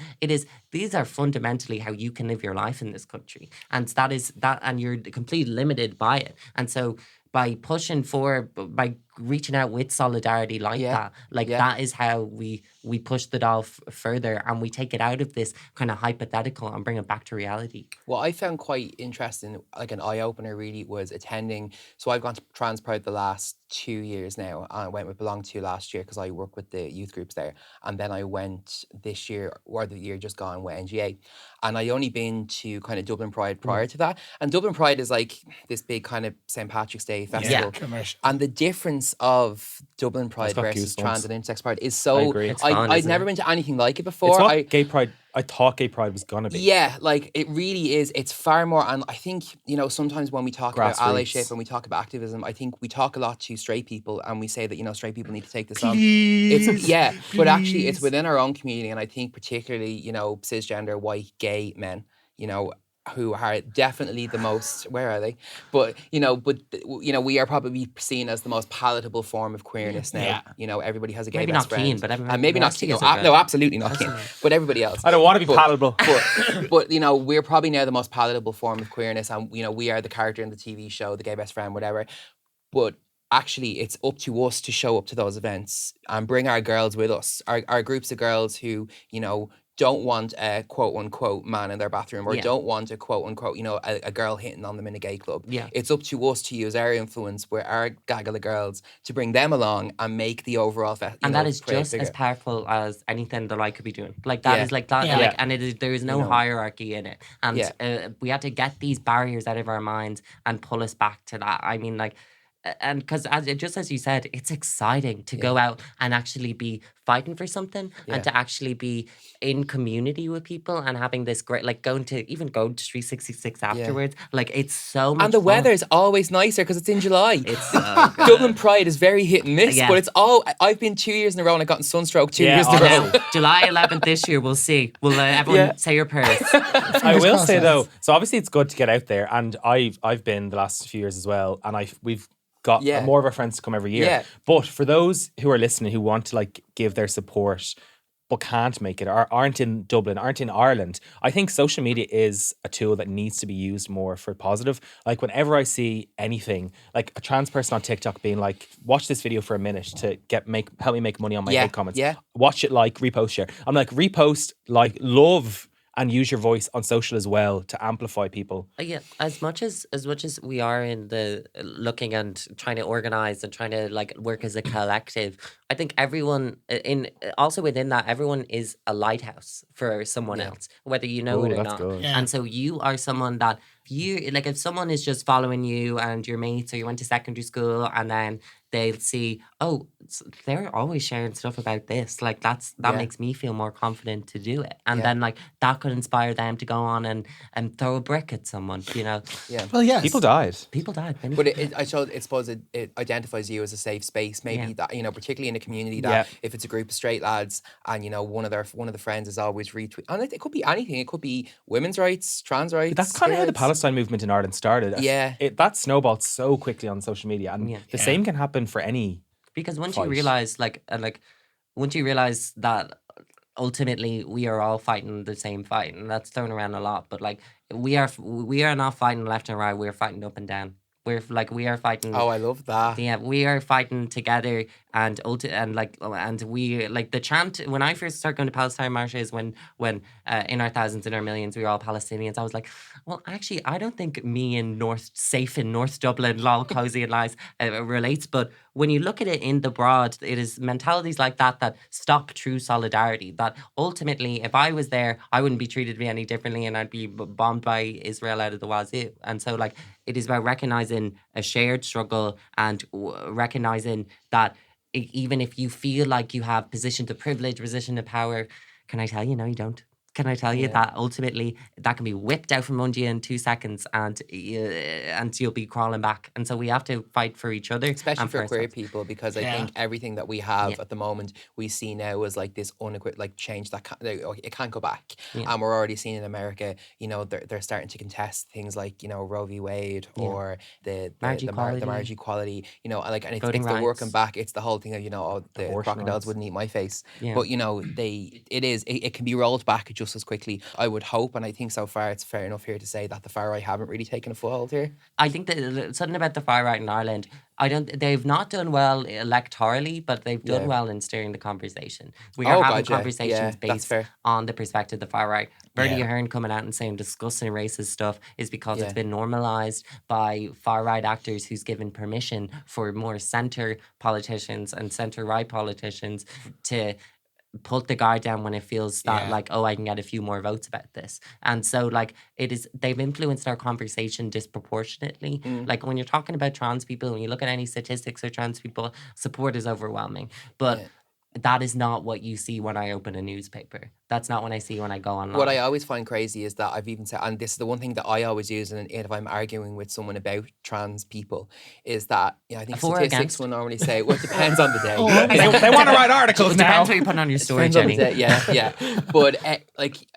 These are fundamentally how you can live your life in this country. And and you're completely limited by it. And so by reaching out with solidarity like that. Like that is how we push the doll further, and we take it out of this kind of hypothetical and bring it back to reality. What I found quite interesting, like an eye-opener really, was attending. So I've gone to Trans Pride the last 2 years now. I went with Belong To last year because I work with the youth groups there. And then I went this year, or the year just gone, with NGA. And I only been to kind of Dublin Pride prior to that. And Dublin Pride is like this big kind of St. Patrick's Day festival. Commercial. And the difference of Dublin Pride got versus goosebumps. Trans and Intersex Pride is so... I agree. It's fun, I'd isn't never it? been to anything like it It's before. what gay pride. I thought gay pride was gonna be. Yeah, like it really is. It's far more, and I think, you know, sometimes when we talk about Grassroots. allyship and we talk about activism, I think we talk a lot to straight people and we say that, you know, straight people need to take this on. But actually it's within our own community, and I think particularly, you know, cisgender, white, gay men, you know, who are definitely the most, where are they? But we are probably seen as the most palatable form of queerness now. Yeah. You know, everybody has a gay Maybe best not friend. Cian, but everyone And maybe not else Cian. is No, a bit- no, absolutely not Cian. Personally. But everybody else. I don't want to be palatable. But you know, we're probably now the most palatable form of queerness, and you know, we are the character in the TV show, the gay best friend, whatever. But actually, it's up to us to show up to those events and bring our girls with us, our groups of girls who, you know, don't want a quote unquote man in their bathroom, or don't want a quote unquote, you know, a girl hitting on them in a gay club. Yeah. It's up to us to use our influence with our gaggle of girls to bring them along and make the overall And that is just as powerful as anything that I could be doing. Like that Yeah. is like that. Yeah. Like, and there is no You know. hierarchy in it. And we had to get these barriers out of our minds and pull us back to that. I mean, like, and because as you said, it's exciting to go out and actually be fighting for something, and to actually be in community with people and having this great, like going to Street 66 afterwards. Like it's so much And the fun. weather's always nicer because it's in July. It's so good. Dublin Pride is very hit and miss, Yeah. but it's all. I've been 2 years in a row and I've gotten sunstroke 2 Yeah, years in a row. honestly. July 11th this year, we'll see. Will everyone say your prayers? I will crossed, say lads. though, so obviously it's good to get out there, and I've been the last few years as well, and we've got Yeah. more of our friends to come every year. Yeah. But for those who are listening who want to like give their support but can't make it, or aren't in Dublin, aren't in Ireland, I think social media is a tool that needs to be used more for positive. Like whenever I see anything, like a trans person on TikTok being like, watch this video for a minute to help me make money on my hate comments. Yeah. Watch it, like, repost, share. I'm like, repost, like, love, and use your voice on social as well to amplify people. Yeah, as much as we are in the looking and trying to organize and trying to like work as a collective, I think everyone within that, everyone is a lighthouse for someone else, whether you know it or that's not. good. Yeah. And so you are someone that if someone is just following you and your mates, or you went to secondary school, and then they'll see, oh, they're always sharing stuff about this. Like that makes me feel more confident to do it. And then like that could inspire them to go on and throw a brick at someone, you know. Yeah. Well, yes. People died. People died. many But people I suppose it identifies you as a safe space. Maybe Yeah. that, you know, particularly in a community that if it's a group of straight lads and, you know, one of the friends is always retweet, and it could be anything. It could be women's rights, trans rights. That's kind of how the kids. Palestine movement in Ireland started. Yeah. That snowballed so quickly on social media, and the same can happen for any. Because once fight. you realize, once you realize that ultimately we are all fighting the same fight, and that's thrown around a lot, but like we are not fighting left and right. We're fighting up and down. We are fighting. Oh, I love that. Yeah, we are fighting together, and we like the chant. When I first started going to Palestine marches, when in our thousands, in our millions, we were all Palestinians, I was like, well, actually, I don't think me in safe in North Dublin, lol, cozy and nice, relates. But when you look at it in the broad, it is mentalities like that stop true solidarity. That ultimately, if I was there, I wouldn't be treated any differently, and I'd be bombed by Israel out of the wazoo. And so, like, it is about recognizing a shared struggle and recognizing that even if you feel like you have positions of privilege, position of power, can I tell you, no, you don't. Can I tell you that ultimately that can be whipped out from under you in 2 seconds, and you'll be crawling back. And so we have to fight for each other, Especially and for queer ourselves. people, because I think everything that we have at the moment, we see now as like this unequivocal change that it can't go back. And we're already seeing in America, you know, they're starting to contest things like, you know, Roe v. Wade or the marriage equality, you know, like, and it's Voting the working rights. back. It's the whole thing of, you know, the Abortion crocodiles rights. wouldn't eat my face. Yeah. But, you know, it can be rolled back just as quickly. I would hope, and I think so far it's fair enough here to say that the far right haven't really taken a foothold here. I think that something about the far right in Ireland, they've not done well electorally, but they've done well in steering the conversation. We are having conversations based on the perspective of the far right. Bernie Ahern coming out and saying discussing racist stuff is because it's been normalised by far right actors who's given permission for more centre politicians and centre right politicians to put the guard down when it feels that like, oh, I can get a few more votes about this. And so like they've influenced our conversation disproportionately. Like when you're talking about trans people, when you look at any statistics of trans people, support is overwhelming. But that is not what you see when I open a newspaper. That's not what I see when I go online. What I always find crazy is that I've even said, and this is the one thing that I always use, and if I'm arguing with someone about trans people, is that I think statistics will normally say, well, it depends on the day. They want to write articles now. Depends what you put on your story, Jenny. Yeah. But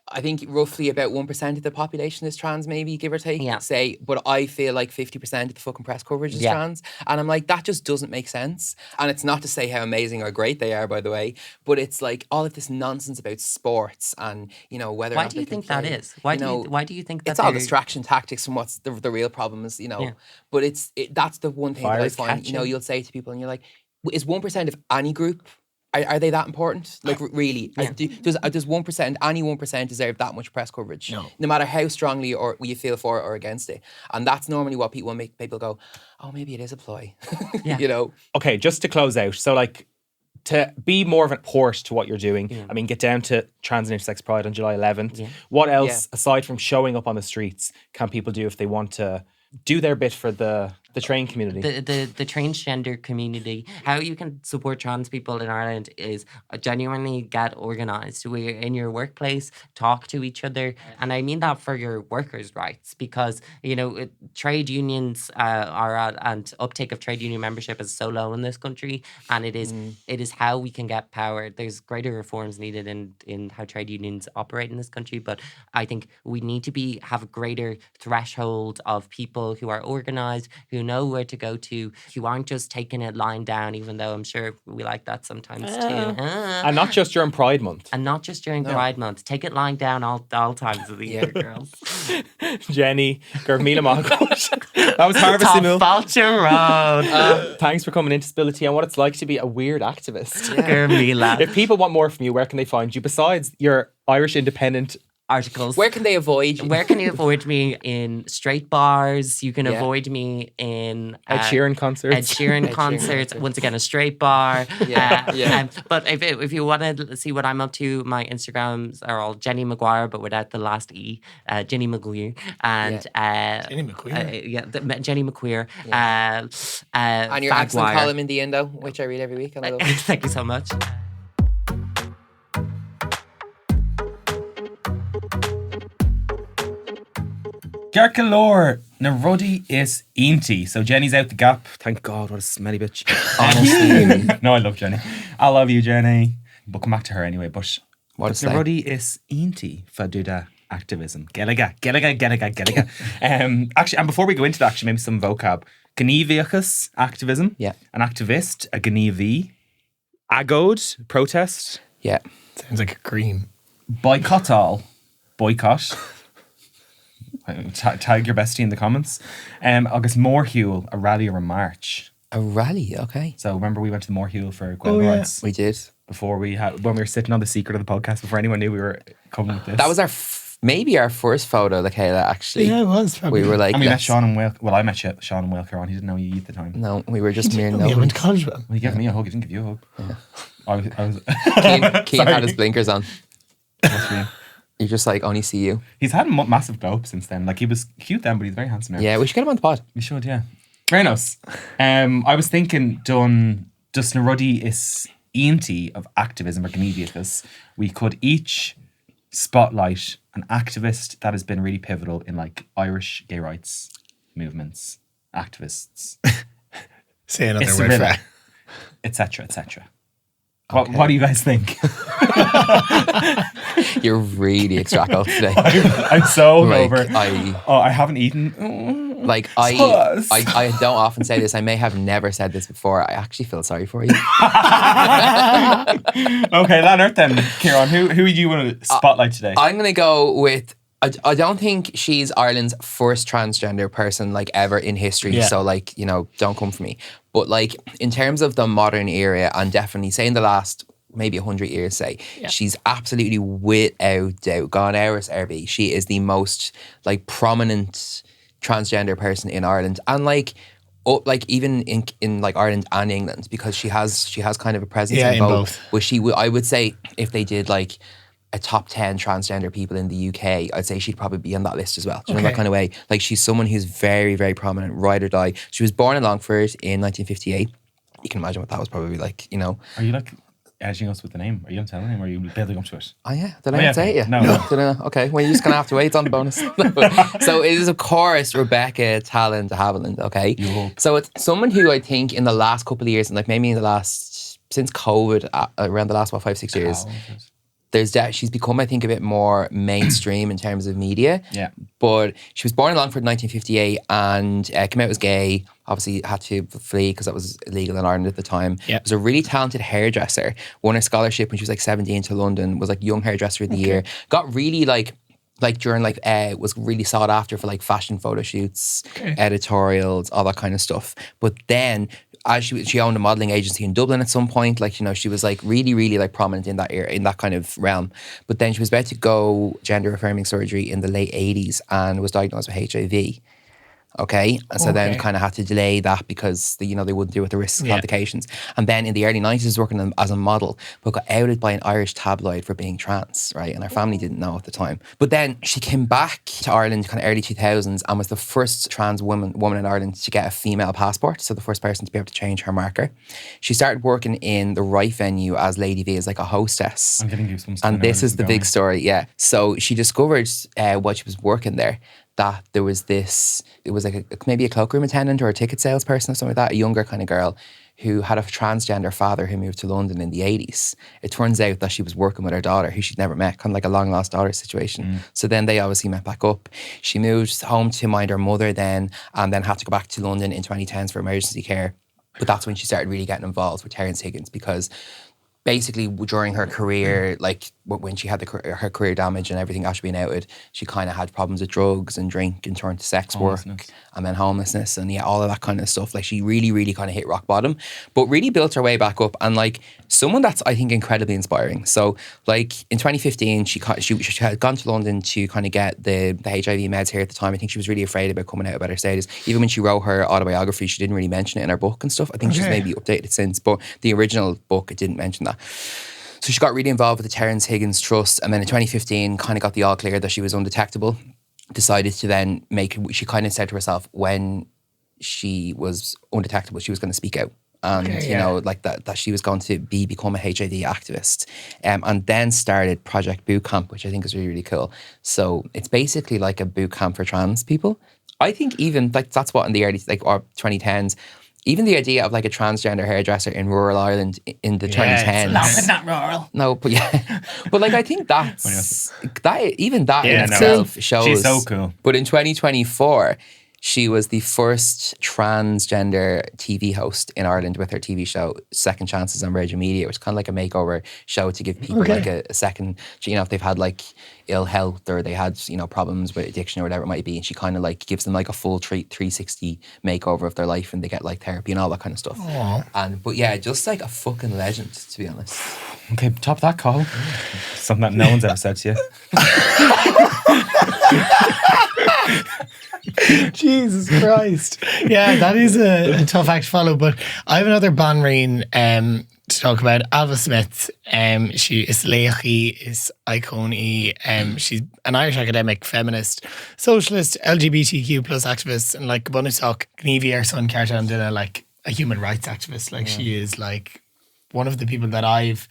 I think roughly about 1% of the population is trans, maybe, give or take. Say, but I feel like 50% of the fucking press coverage is trans. And I'm like, that just doesn't make sense. And it's not to say how amazing or great they are, by the way, but it's like all of this nonsense about sports and, whether why do you think that is? Why do you think that it's all distraction tactics from what's the real problem is, But that's the one thing that I find, you'll say to people and you're like, is 1% of any group, are they that important? Like, really? Does 1%, any 1% deserve that much press coverage? No matter how strongly or you feel for it or against it. And that's normally what people make people go, oh, maybe it is a ploy. Okay, just to close out. So, like, to be more of a port to what you're doing, I mean, get down to Trans and Intersex Pride on July 11th. What else, aside from showing up on the streets, can people do if they want to do their bit for the trans community? The transgender community. How you can support trans people in Ireland is genuinely get organised. We're in your workplace, talk to each other. And I mean that for your workers' rights, because, trade unions and uptake of trade union membership is so low in this country. And it is how we can get power. There's greater reforms needed in how trade unions operate in this country. But I think we need to have a greater threshold of people who are organised, who know where to go to, who aren't just taking it lying down, even though I'm sure we like that sometimes too. And not just during Pride Month. Pride Month. Take it lying down all times of the year, girls. Jenny, Mila Margaret. That was Harvest Mill. Road. Thanks for coming in to spill the tea on what it's like to be a weird activist. Mila. If people want more from you, where can they find you besides your Irish Independent articles? Where can they avoid you? Where can you avoid me? In straight bars. You can avoid me in Ed Sheeran concerts. Once again, a straight bar. But if you want to see what I'm up to, my Instagrams are all Jenny Maguire, but without the last E. Jenny Maguire and Jenny Maguire. Jenny Maguire. And your excellent column in the Indo, which I read every week. And I love it. Thank you so much. Garcalor, na ruddy is inty. So Jenny's out the gap. Thank God, what a smelly bitch. Honestly. No, I love Jenny. I love you, Jenny. We'll come back to her anyway, but na ruddy is inty faduda activism. Gelaga. Actually, and before we go into that, actually, maybe some vocab. Gníomhachas, activism. Yeah. An activist, a gníomhí. Agod, protest. Yeah. Sounds like a cream. Boycottal, boycott. Tag your bestie in the comments. Agus Moorhuel, a rally or a march. A rally, okay. So remember we went to the Moorhuel for Gwen rights. We did. When we were sitting on the secret of the podcast, before anyone knew we were coming with this. That was maybe our first photo, like Kayla, actually. Yeah, it was. Probably. We were like, and we met Sean and Will. Well, I met Sean and Will Cairán. He didn't know you at the time. No, we were just mere We went to college with him. Well, he gave me a hug. He didn't give you a hug. Yeah. I was Cian had his blinkers on. What's me? You just like only see you. He's had a massive glow up since then. Like he was cute then, but he's very handsome now. Yeah, we should get him on the pod. We should, yeah. Very nice. I was thinking, just na ruddy is inty of activism or gníomhachas. We could each spotlight an activist that has been really pivotal in like Irish gay rights movements, activists. Say another word for that. Etc. etc. Okay. What do you guys think? You're really extractable today. I'm so like, over. I haven't eaten Like I don't often say this. I may have never said this before. I actually feel sorry for you. Okay, that earth then, Ciarán. Who do you want to spotlight today? I'm gonna go with. I don't think she's Ireland's first transgender person like ever in history. Yeah. So like, you know, don't come for me. But like in terms of the modern era, and definitely say in the last maybe 100 years, say, she's absolutely without doubt gone Eris RB. She is the most like prominent transgender person in Ireland, and like even in like Ireland and England, because she has kind of a presence in both. But I would say if they did like a top 10 transgender people in the UK, I'd say she'd probably be on that list as well. Do you know that kind of way? Like she's someone who's very, very prominent, ride or die. She was born in Longford in 1958. You can imagine what that was probably like, you know. Are you like edging us with the name? Are you going to tell the name or are you building up to it? Oh yeah, did I say it? No. Did I not? Okay, well you're just going to have to wait. It's on the bonus. So it is of course Rebecca Talon de Havilland, okay? You hope. So it's someone who I think in the last couple of years, and like maybe in the last, since COVID, around the last 5-6 years, she's become, I think, a bit more mainstream in terms of media. Yeah. But she was born in Longford in 1958 and came out as gay. Obviously had to flee because that was illegal in Ireland at the time. Yeah. Was a really talented hairdresser. Won a scholarship when she was like 17 to London. Was like young hairdresser of the year. Got really like during was really sought after for like fashion photo shoots, editorials, all that kind of stuff. But then as she owned a modelling agency in Dublin at some point, like, you know, she was like really, really like prominent in that era, in that kind of realm. But then she was about to go gender affirming surgery in the late 80s and was diagnosed with HIV. Okay. And so then kind of had to delay that because they wouldn't do it with the risks of complications. And then in the early 90s was working as a model, but got outed by an Irish tabloid for being trans, right? And her family didn't know at the time. But then she came back to Ireland kind of early 2000s and was the first trans woman in Ireland to get a female passport. So the first person to be able to change her marker. She started working in the Right venue as Lady V, as like a hostess. I'm getting goosebumps. And this is the big story, yeah. So she discovered while she was working there that there was it was like maybe a cloakroom attendant or a ticket salesperson or something like that, a younger kind of girl who had a transgender father who moved to London in the 80s. It turns out that she was working with her daughter who she'd never met, kind of like a long lost daughter situation. So then they obviously met back up. She moved home to mind her mother then, and then had to go back to London in 2010s for emergency care. But that's when she started really getting involved with Terence Higgins, because basically during her career, like when she had her career damage and everything after being outed, she kind of had problems with drugs and drink and turned to sex work and then homelessness and all of that kind of stuff. Like she really, really kind of hit rock bottom, but really built her way back up, and like someone that's, I think, incredibly inspiring. So like in 2015, she had gone to London to kind of get the HIV meds here at the time. I think she was really afraid about coming out about her status. Even when she wrote her autobiography, she didn't really mention it in her book and stuff. I think she's maybe updated since, but the original book, it didn't mention that. So she got really involved with the Terence Higgins Trust, and then in 2015 kind of got the all clear that she was undetectable. Decided to then she kind of said to herself when she was undetectable, she was going to speak out. And, you know, like that she was going to become a HIV activist. And then started Project Boot Camp, which I think is really, really cool. So it's basically like a boot camp for trans people. I think even like that's what in the early, like, or 2010s, even the idea of like a transgender hairdresser in rural Ireland in the 2010s. It's not rural. No, but yeah. But like I think that's even that in itself shows. She's so cool. But in 2024, she was the first transgender TV host in Ireland with her TV show Second Chances on Virgin Media, which is kind of like a makeover show to give people like a second, you know, if they've had like ill health or they had, you know, problems with addiction or whatever it might be, and she kind of like gives them like a full 360 makeover of their life, and they get like therapy and all that kind of stuff. But yeah, just like a fucking legend, to be honest. Okay, top that call. Something that no one's ever said to you. Jesus Christ. Yeah, that is a tough act to follow, but I have another Banreen to talk about. Alva Smith. She is Leachi, is iconi. She's an Irish academic, feminist, socialist, LGBTQ plus activist, and like Bunny Talk, Gneevy, her son Ciarán, did like a human rights activist. Like she is like one of the people that I've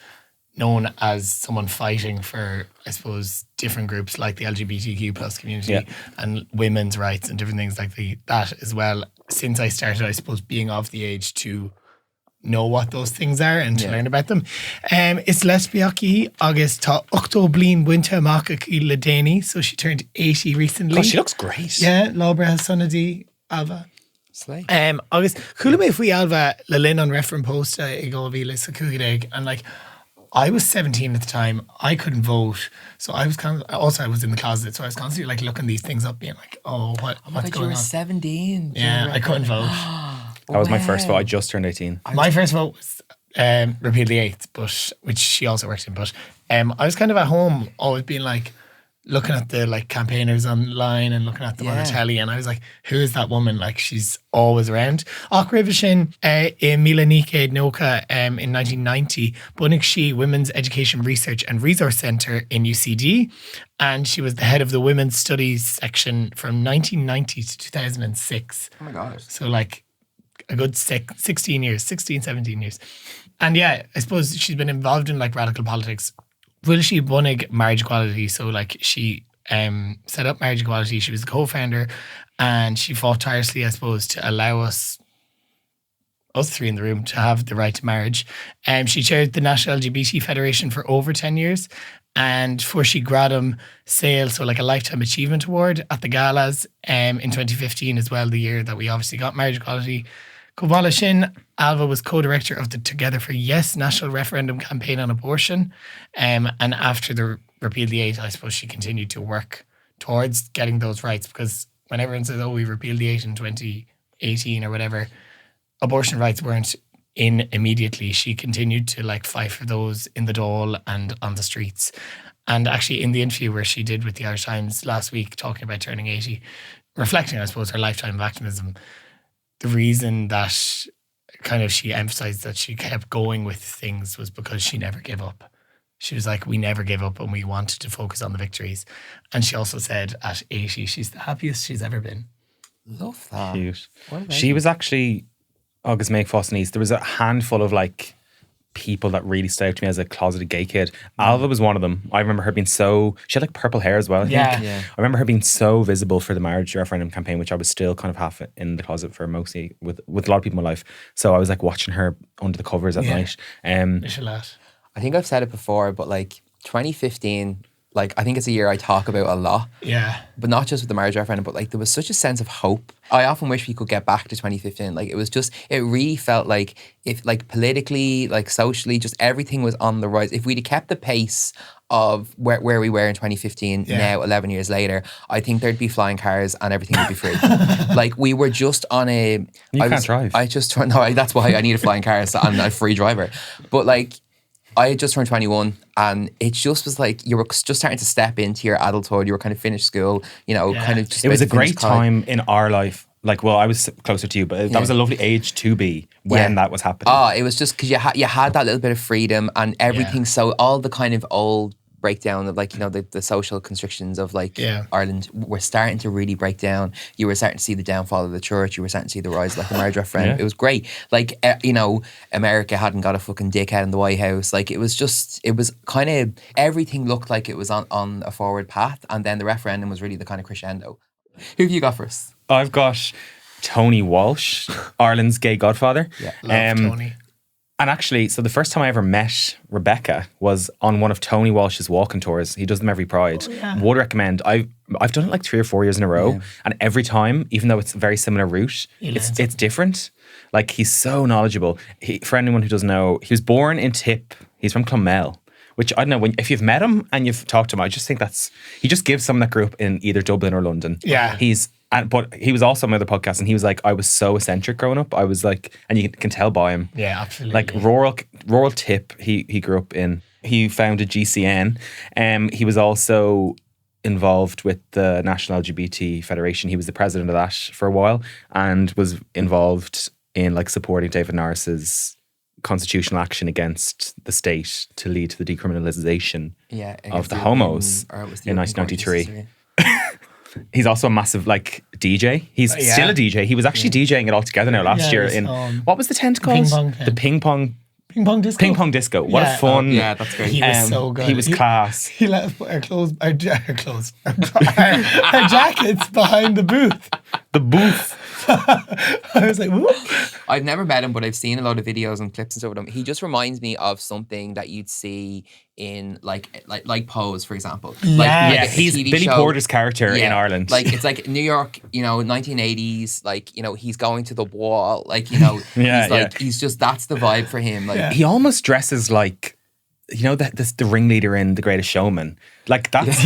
known as someone fighting for, I suppose, different groups like the LGBTQ plus community and women's rights and different things like that as well. Since I started, I suppose, being of the age to know what those things are and to learn about them. It's lesbiaci agus tá 8 bliain buinte amach le déanaí, so she turned 80 recently. God, she looks great. Yeah, Laura has Sonady. Alva. Slay. Agus coola mé faoi Alva le linn an referent post I go bhí sa cúgaig, and like I was 17 at the time. I couldn't vote, so I was I was in the closet, so I was constantly like looking these things up, being like, "Oh, what's You going were on?" 17. Yeah, I couldn't vote. That was my first vote. I just turned 18. My first vote was Repeal the Eighth, but which she also worked in. But I was kind of at home, always being like looking at the like campaigners online and looking at them on the telly, and I was like, "Who is that woman? Like, she's always around." Akhrivishin in Milanike Noka in 1990, Bunnikshi Women's Education Research and Resource Centre in UCD, and she was the head of the Women's Studies section from 1990 to 2006. Oh my God. So like a good 17 years. And yeah, I suppose she's been involved in like radical politics. Will she bunnig marriage equality? So like she set up marriage equality. She was the co-founder, and she fought tirelessly, I suppose, to allow us three in the room to have the right to marriage. She chaired the National LGBT Federation for over 10 years, and for she gradum sale, so like a lifetime achievement award at the galas in 2015 as well, the year that we obviously got marriage equality. Kovala Shin, Alva was co-director of the Together for Yes national referendum campaign on abortion. And after the Repeal the Eight, I suppose she continued to work towards getting those rights, because when everyone says, "Oh, we repealed the Eight in 2018 or whatever," abortion rights weren't in immediately. She continued to like fight for those in the Dáil and on the streets. And actually in the interview where she did with the Irish Times last week, talking about turning 80, reflecting, I suppose, her lifetime of activism, the reason that kind of she emphasized that she kept going with things was because she never gave up. She was like, "We never give up, and we wanted to focus on the victories." And she also said at 80, she's the happiest she's ever been. Love that. Cute. She was actually Agus Meg Fosnese. There was a handful of like people that really stood out to me as a closeted gay kid. Alva was one of them. I remember her being she had like purple hair as well, I think. Yeah. I remember her being so visible for the marriage referendum campaign, which I was still kind of half in the closet for mostly with a lot of people in my life. So I was like watching her under the covers at night. I think I've said it before, but like 2015, like I think it's a year I talk about a lot. Yeah. But not just with the marriage referendum, but like there was such a sense of hope. I often wish we could get back to 2015. Like it really felt like if like politically, like socially, just everything was on the rise. If we'd have kept the pace of where we were in 2015, now 11 years later, I think there'd be flying cars and everything would be free. Like we were just on a... can't drive. That's why I need a flying car and a free driver. But like, I had just turned 21, and it just was like you were just starting to step into your adulthood. You were kind of finished school, kind of just... It was a great time in our life. Like, well, I was closer to you, but that was a lovely age to be when that was happening. Oh, it was just because you had that little bit of freedom and everything. Yeah. So all the kind of old breakdown of like, the social constrictions of like Ireland were starting to really break down. You were starting to see the downfall of the church. You were starting to see the rise of like the marriage referendum. It was great. Like, America hadn't got a fucking dickhead in the White House. Like it was kind of, everything looked like it was on a forward path. And then the referendum was really the kind of crescendo. Who have you got first? I've got Tony Walsh, Ireland's gay godfather. Yeah, love Tony. And actually, so the first time I ever met Rebecca was on one of Tony Walsh's walking tours. He does them every Pride. Would recommend. I've done it like 3 or 4 years in a row, and every time, even though it's a very similar route, it's different. Like he's so knowledgeable. For anyone who doesn't know, he was born in Tip. He's from Clonmel, which I don't know, if you've met him and you've talked to him, I just think he just gives someone that grew up in either Dublin or London. Yeah. But he was also on my other podcast, and he was like, I was so eccentric growing up. I was like, and you can tell by him. Yeah, absolutely. Like rural Tip, he grew up in. He founded GCN. He was also involved with the National LGBT Federation. He was the president of that for a while, and was involved in like supporting David Norris's constitutional action against the state to lead to the decriminalisation of the homos in 1993. He's also a massive like DJ. He's still a DJ. He was actually DJing it all together now last year in what was the tent called? The Ping Pong Disco. Ping Pong Disco. What a fun! Yeah, that's great. He was so good. He was class. He let us put our jackets behind the booth. The booth. I was like, whoop. I've never met him, but I've seen a lot of videos and clips and stuff with him. He just reminds me of something that you'd see in like Pose, for example. Yeah, a he's TV Billy show. Porter's character in Yeah, Ireland. Like it's like New York, 1980s. Like he's going to the wall. Like he's just that's the vibe for him. Like he almost dresses like. The ringleader in The Greatest Showman. Like that's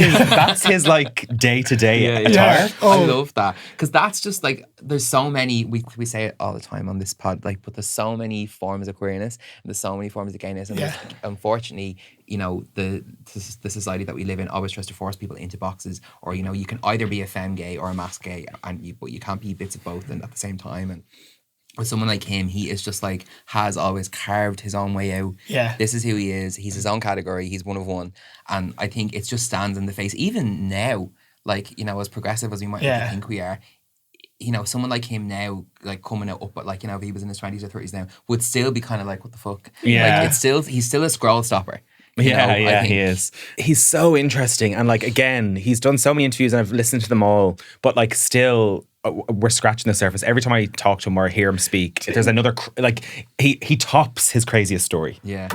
his like day-to-day attire. I love that because that's just like there's so many. We say it all the time on this pod, but there's so many forms of queerness and there's so many forms of gayness, and unfortunately, the society that we live in always tries to force people into boxes, or you can either be a femme gay or a masc gay, but you can't be bits of both and at the same time. And with someone like him, he is just like has always carved his own way out. Yeah. This is who he is. He's his own category. He's one of one. And I think it just stands in the face. Even now, as progressive as we might think we are, someone like him now, like coming out up, but if he was in his 20s or 30s now, would still be kind of like, what the fuck? Yeah. He's still a scroll stopper. He is. He's so interesting. And again, he's done so many interviews and I've listened to them all, but still we're scratching the surface. Every time I talk to him or hear him speak, there's another, he tops his craziest story. Yeah.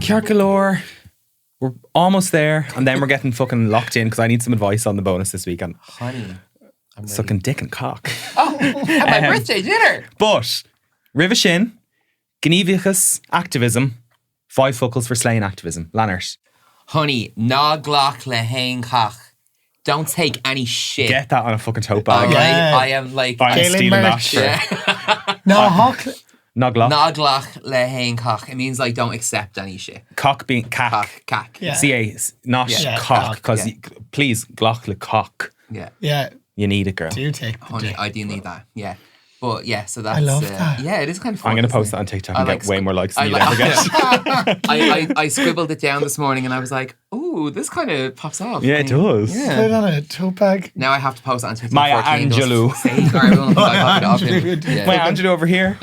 Ciarán, we're almost there and then we're getting fucking locked in because I need some advice on the bonus this weekend. Honey, I'm ready. Sucking dick and cock. At my birthday dinner. But Riva Sin, Gníomhachas, Activism, 5 Fuckles for slaying activism. Lannert. Honey, ná glach le hain chach. Don't take any shit. Get that on a fucking tote bag. I am like I'm Galen stealing that. merch. Yeah. No, Hawk. Nagla. Ná glach le hain chach. It means don't accept any shit. Cock being cack. Cack. Yeah. CA, not Yeah, cock. Because yeah. please, gloch le cock. Yeah. Yeah, You need it, girl. do take the Honey, dick. I do need that. Yeah. But yeah, so that's... I love that. Yeah, it is kind of fun. I'm going to isn't post it? that on TikTok I and like get way more likes than I you'd like- ever get. I scribbled it down this morning and I was like, ooh, this kind of pops off. Yeah, it does. Put Yeah. it on a tote bag. Now I have to post it on TikTok. Maya before Cian does. Angelou. Say, or everyone will think I copied it off him. Yeah. My Angelo over here.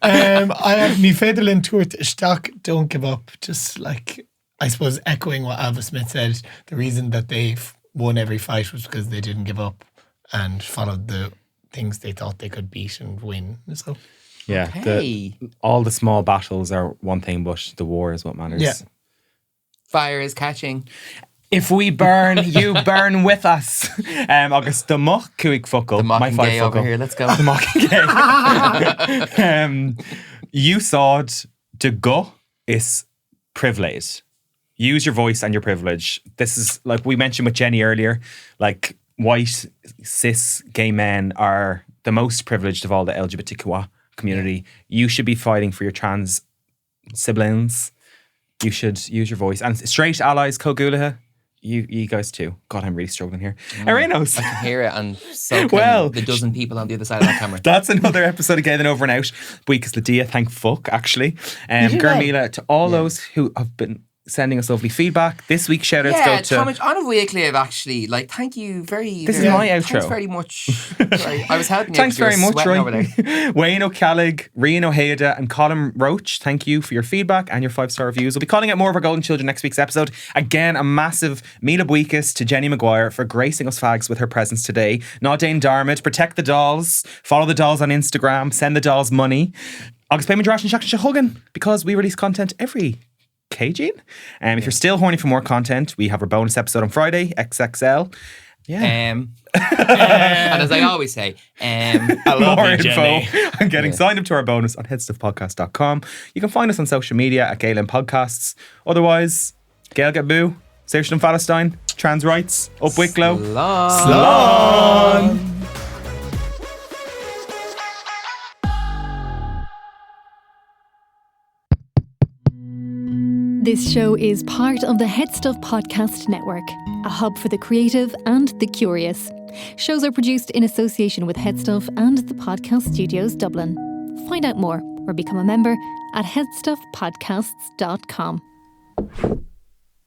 I have me Federlin tour to stock. Don't give up. Just I suppose echoing what Alva Smith said, the reason that they've won every fight was because they didn't give up and followed the things they thought they could beat and win. So Yeah. Hey. All the small battles are one thing, but the war is what matters. Yeah. Fire is catching. If we burn, you burn with us. Agus the mock cuig fuckle. The mocking my 5 gay over fuckle. here. Let's go. The mocking gay. You thought the go is privilege. Use your voice and your privilege. This is like we mentioned with Jenny earlier, white, cis, gay men are the most privileged of all the LGBTQI community. You should be fighting for your trans siblings. You should use your voice. And straight allies, Cogulaha, you guys too. God, I'm really struggling here. Arenos. I can hear it and so can Well- the dozen people on the other side of that camera. That's another episode of Gay Over and Out. Because Lydia, thank fuck, actually. Gurmila, to all those who have been sending us lovely feedback. This week's shout outs go to... Thomas, on a weekly of actually, thank you very, This is very, my outro. Thanks very much. Sorry, I was helping you. Thanks 'cause you were very much, sweating over Roy. there. Wayne O'Callig, Rian O'Haida, and Colin Roach, thank you for your feedback and your 5-star reviews. We'll be calling out more of our golden children next week's episode. Again, a massive Mila Buikas to Jenny Maguire for gracing us fags with her presence today. Nadine Darmid, protect the dolls, follow the dolls on Instagram, send the dolls money. Agus Payment Rash and Shaka Huggin, because we release content every Caging. If you're still horny for more content, we have our bonus episode on Friday, XXL. Yeah. And as I always say, More info on getting signed up to our bonus on headstuffpodcast.com. You can find us on social media at Galen Podcasts. Otherwise, Gael get boo, Station and Palestine, trans rights, up Wicklow. Slán. This show is part of the Head Stuff Podcast Network, a hub for the creative and the curious. Shows are produced in association with Head Stuff and the Podcast Studios Dublin. Find out more or become a member at headstuffpodcasts.com.